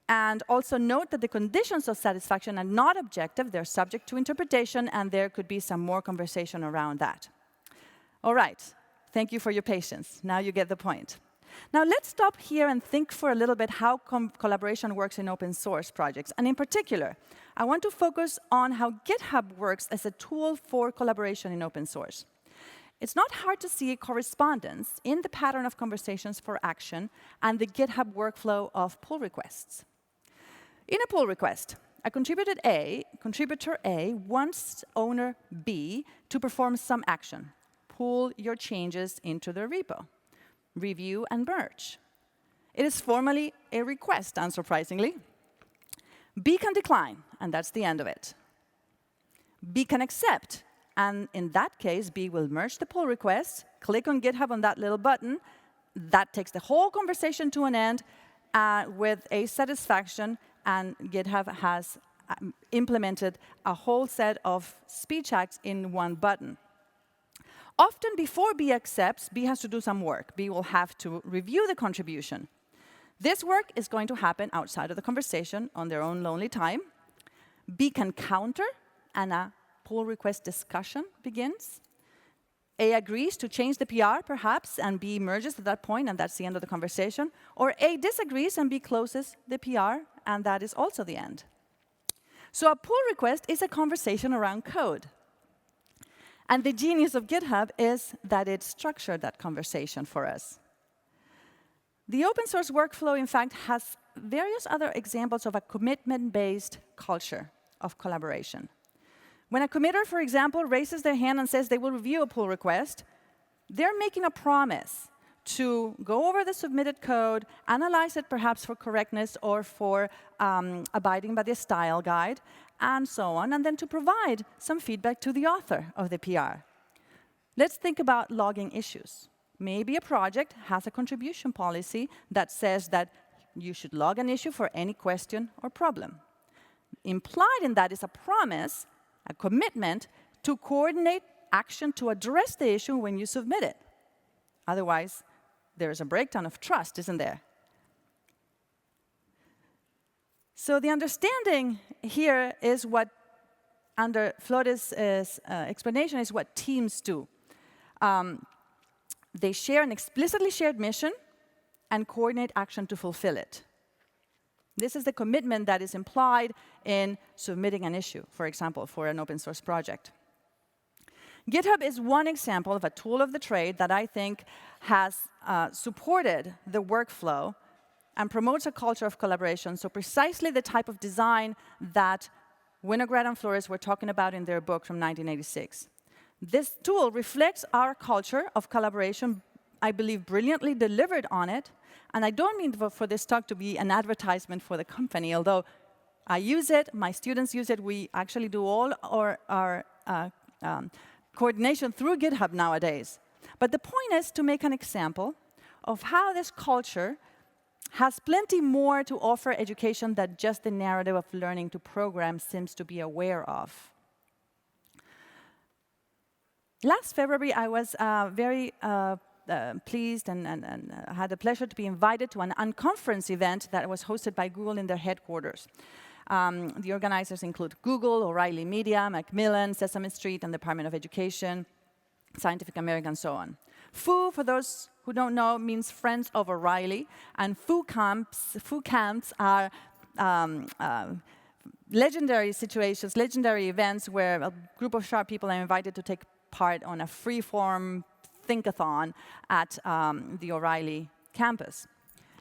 And also note that the conditions of satisfaction are not objective. They're subject to interpretation, and there could be some more conversation around that. All right. Thank you for your patience. Now you get the point. Now let's stop here and think for a little bit how collaboration works in open source projects. And in particular, I want to focus on how GitHub works as a tool for collaboration in open source. It's not hard to see a correspondence in the pattern of conversations for action and the GitHub workflow of pull requests. In a pull request, a contributor A wants owner B to perform some action. Pull your changes into the repo. Review and merge. It is formally a request, unsurprisingly. B can decline, and that's the end of it. B can accept, and in that case, B will merge the pull request, click on GitHub on that little button. That takes the whole conversation to an end with a satisfaction, and GitHub has implemented a whole set of speech acts in one button. Often before B accepts, B has to do some work. B will have to review the contribution. This work is going to happen outside of the conversation on their own lonely time. B can counter, and a pull request discussion begins. A agrees to change the PR, perhaps, and B merges at that point, and that's the end of the conversation. Or A disagrees, and B closes the PR, and that is also the end. So a pull request is a conversation around code. And the genius of GitHub is that it structured that conversation for us. The open source workflow, in fact, has various other examples of a commitment-based culture of collaboration. When a committer, for example, raises their hand and says they will review a pull request, they're making a promise to go over the submitted code, analyze it perhaps for correctness or for abiding by the style guide, and so on, and then to provide some feedback to the author of the PR. Let's think about logging issues. Maybe a project has a contribution policy that says that you should log an issue for any question or problem. Implied in that is a promise, a commitment, to coordinate action to address the issue when you submit it. Otherwise, there is a breakdown of trust, isn't there? So the understanding here is what, under Flores' explanation, is what teams do. They share an explicitly shared mission and coordinate action to fulfill it. This is the commitment that is implied in submitting an issue, for example, for an open source project. GitHub is one example of a tool of the trade that I think has supported the workflow and promotes a culture of collaboration, so precisely the type of design that Winograd and Flores were talking about in their book from 1986. This tool reflects our culture of collaboration, I believe brilliantly delivered on it, and I don't mean for this talk to be an advertisement for the company, although I use it, my students use it, we actually do all our coordination through GitHub nowadays. But the point is to make an example of how this culture has plenty more to offer education than just the narrative of learning to program seems to be aware of. Last February, I was very pleased and had the pleasure to be invited to an unconference event that was hosted by Google in their headquarters. The organizers include Google, O'Reilly Media, Macmillan, Sesame Street, and the Department of Education, Scientific American, and so on. FOO, for those who don't know, means Friends of O'Reilly, and FOO camps are legendary situations, legendary events where a group of sharp people are invited to take part on a free-form think-a-thon at the O'Reilly campus.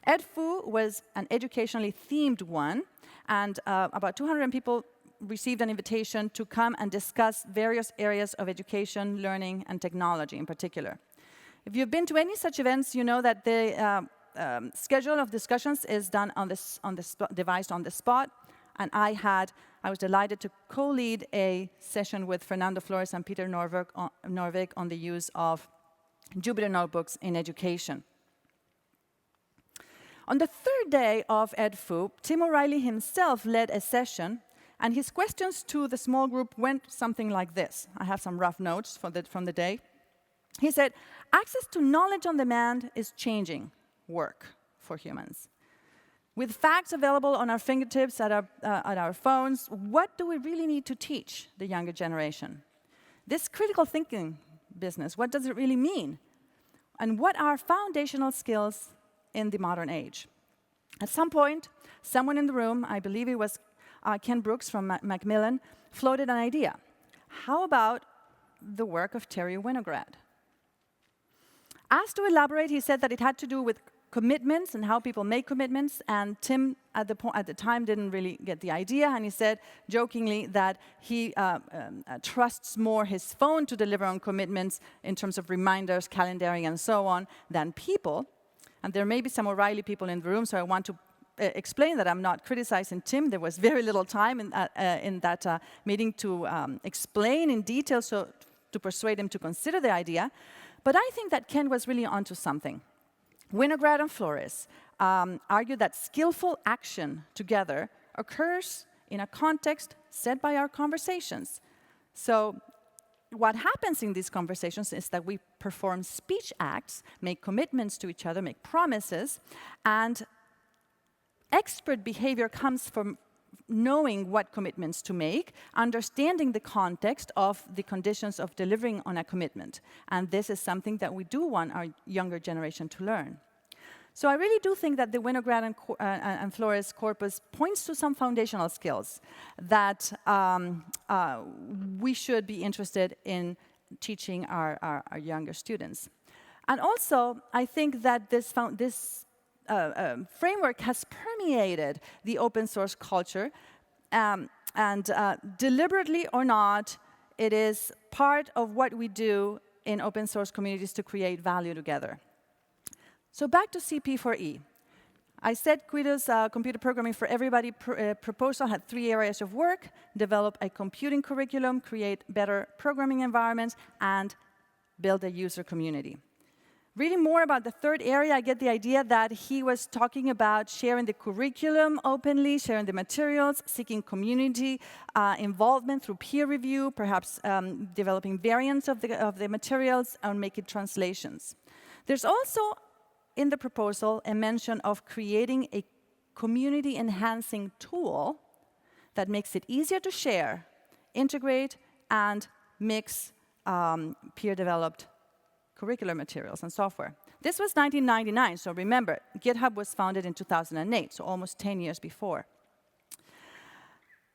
EdFoo was an educationally themed one, and about 200 people received an invitation to come and discuss various areas of education, learning, and technology in particular. If you've been to any such events, you know that the schedule of discussions is done devised on the spot, and I was delighted to co-lead a session with Fernando Flores and Peter Norvig on the use of Jupyter Notebooks in education. On the third day of EdFoo, Tim O'Reilly himself led a session, and his questions to the small group went something like this. I have some rough notes from the day. He said, access to knowledge on demand is changing work for humans. With facts available on our fingertips, at our phones, what do we really need to teach the younger generation? This critical thinking business, what does it really mean? And what are foundational skills in the modern age? At some point, someone in the room, I believe it was Ken Brooks from Macmillan, floated an idea. How about the work of Terry Winograd? Asked to elaborate, he said that it had to do with commitments and how people make commitments, and Tim at the time didn't really get the idea, and he said jokingly that he trusts more his phone to deliver on commitments in terms of reminders, calendaring, and so on, than people. And there may be some O'Reilly people in the room, so I want to explain that I'm not criticizing Tim. There was very little time in that meeting to explain in detail, so to persuade him to consider the idea. But I think that Ken was really onto something. Winograd and Flores argue that skillful action together occurs in a context set by our conversations. So what happens in these conversations is that we perform speech acts, make commitments to each other, make promises, and expert behavior comes from knowing what commitments to make, understanding the context of the conditions of delivering on a commitment. And this is something that we do want our younger generation to learn. So I really do think that the Winograd and Flores corpus points to some foundational skills that we should be interested in teaching our younger students. And also, I think that this framework has permeated the open source culture, and deliberately or not, it is part of what we do in open source communities to create value together. So back to CP4E. I said Guido's Computer Programming for Everybody proposal had 3 areas of work: develop a computing curriculum, create better programming environments, and build a user community. Reading more about the 3rd area, I get the idea that he was talking about sharing the curriculum openly, sharing the materials, seeking community involvement through peer review, perhaps developing variants of the materials, and making translations. There's also in the proposal a mention of creating a community-enhancing tool that makes it easier to share, integrate, and mix peer-developed curricular materials and software. This was 1999, so remember, GitHub was founded in 2008, so almost 10 years before.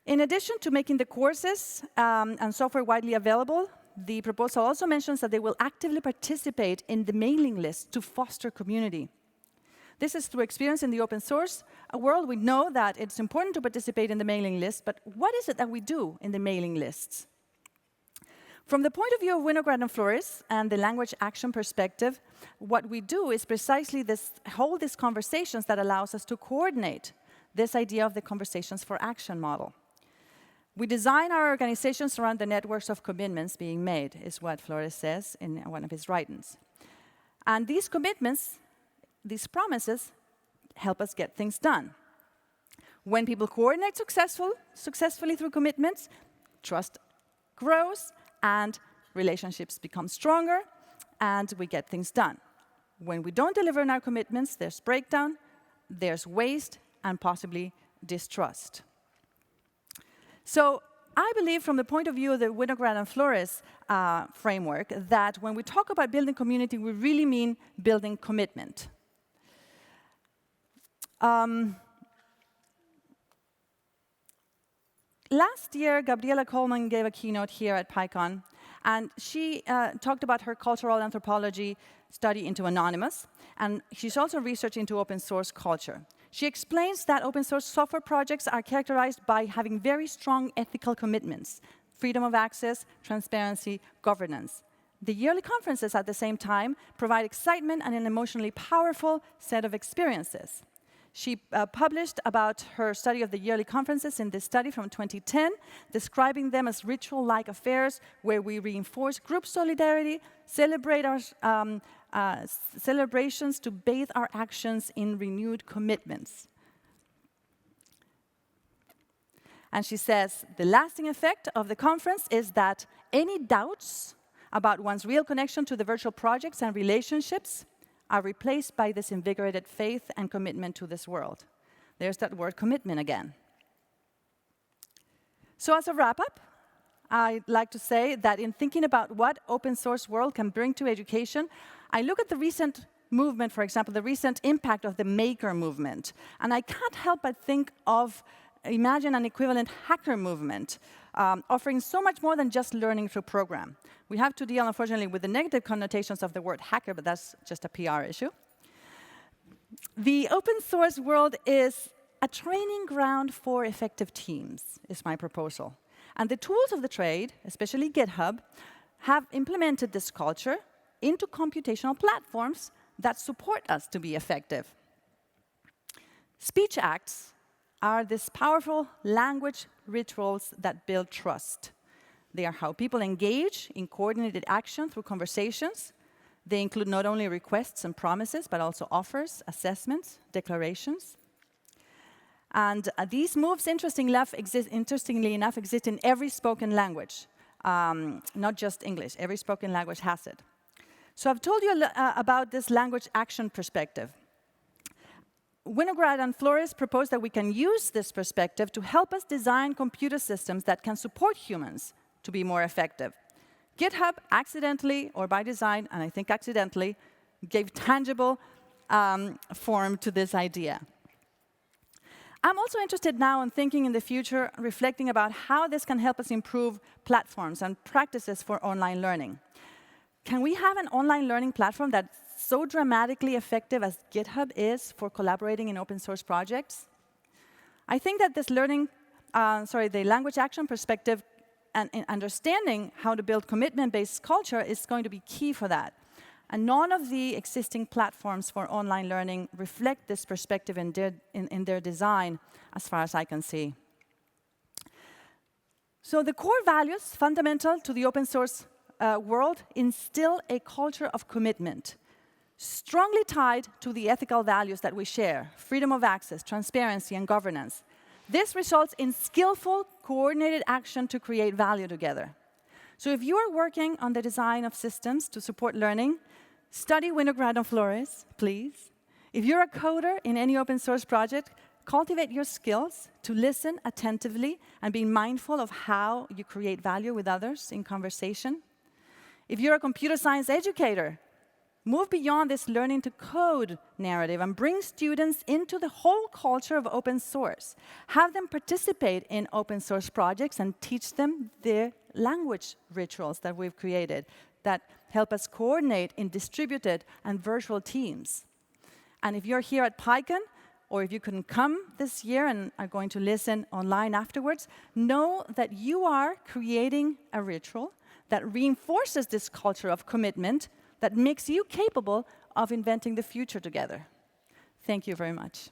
In addition to making the courses and software widely available, the proposal also mentions that they will actively participate in the mailing list to foster community. This is through experience in the open source world. We know that it's important to participate in the mailing list, but what is it that we do in the mailing lists? From the point of view of Winograd and Flores and the language action perspective, what we do is precisely this, hold these conversations that allows us to coordinate this idea of the conversations for action model. We design our organizations around the networks of commitments being made, is what Flores says in one of his writings. And these commitments, these promises, help us get things done. When people coordinate successfully through commitments, trust grows, and relationships become stronger, and we get things done. When we don't deliver on our commitments, there's breakdown, there's waste, and possibly distrust. So I believe, from the point of view of the Winograd and Flores framework, that when we talk about building community, we really mean building commitment. Last year, Gabriela Coleman gave a keynote here at PyCon, and she talked about her cultural anthropology study into Anonymous, and she's also researched into open source culture. She explains that open source software projects are characterized by having very strong ethical commitments: freedom of access, transparency, governance. The yearly conferences, at the same time, provide excitement and an emotionally powerful set of experiences. She published about her study of the yearly conferences in this study from 2010, describing them as ritual-like affairs where we reinforce group solidarity, celebrate our celebrations to bathe our actions in renewed commitments. And she says, the lasting effect of the conference is that any doubts about one's real connection to the virtual projects and relationships are replaced by this invigorated faith and commitment to this world. There's that word commitment again. So as a wrap-up, I'd like to say that in thinking about what open source world can bring to education, I look at the recent movement, for example, the recent impact of the maker movement. And I can't help but imagine an equivalent hacker movement, offering so much more than just learning through program. We have to deal, unfortunately, with the negative connotations of the word hacker, but that's just a PR issue. The open source world is a training ground for effective teams, is my proposal. And the tools of the trade, especially GitHub, have implemented this culture into computational platforms that support us to be effective. Speech acts are these powerful language rituals that build trust. They are how people engage in coordinated action through conversations. They include not only requests and promises, but also offers, assessments, declarations. And these moves, interestingly enough, exist in every spoken language, not just English. Every spoken language has it. So I've told you about this language action perspective. Winograd and Flores propose that we can use this perspective to help us design computer systems that can support humans to be more effective. GitHub accidentally, or by design, and I think accidentally, gave tangible form to this idea. I'm also interested now in thinking in the future, reflecting about how this can help us improve platforms and practices for online learning. Can we have an online learning platform that so dramatically effective as GitHub is for collaborating in open source projects, I think that this the language action perspective and in understanding how to build commitment-based culture is going to be key for that. And none of the existing platforms for online learning reflect this perspective in their design, as far as I can see. So the core values fundamental to the open source world instill a culture of commitment, strongly tied to the ethical values that we share: freedom of access, transparency, and governance. This results in skillful, coordinated action to create value together. So if you are working on the design of systems to support learning, study Winograd and Flores, please. If you're a coder in any open source project, cultivate your skills to listen attentively and be mindful of how you create value with others in conversation. If you're a computer science educator, move beyond this learning to code narrative and bring students into the whole culture of open source. Have them participate in open source projects and teach them the language rituals that we've created that help us coordinate in distributed and virtual teams. And if you're here at PyCon, or if you couldn't come this year and are going to listen online afterwards, know that you are creating a ritual that reinforces this culture of commitment that makes you capable of inventing the future together. Thank you very much.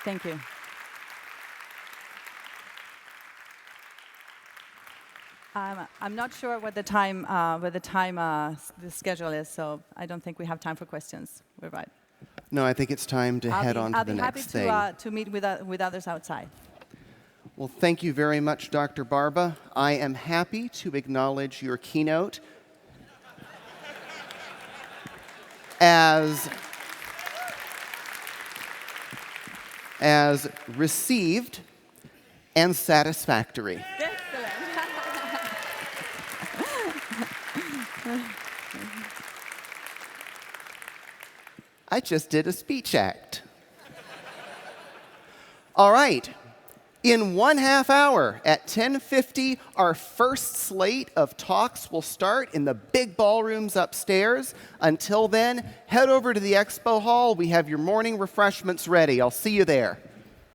Thank you. I'm not sure what the schedule is, so I don't think we have time for questions. We're right.
No, I think it's time to head on to the next thing.
I'll be happy to meet with others outside.
Well, thank you very much, Dr. Barba. I am happy to acknowledge your keynote as received and satisfactory. I just did a speech act. All right. In 1/2 hour, at 10:50, our first slate of talks will start in the big ballrooms upstairs. Until then, head over to the expo hall. We have your morning refreshments ready. I'll see you there.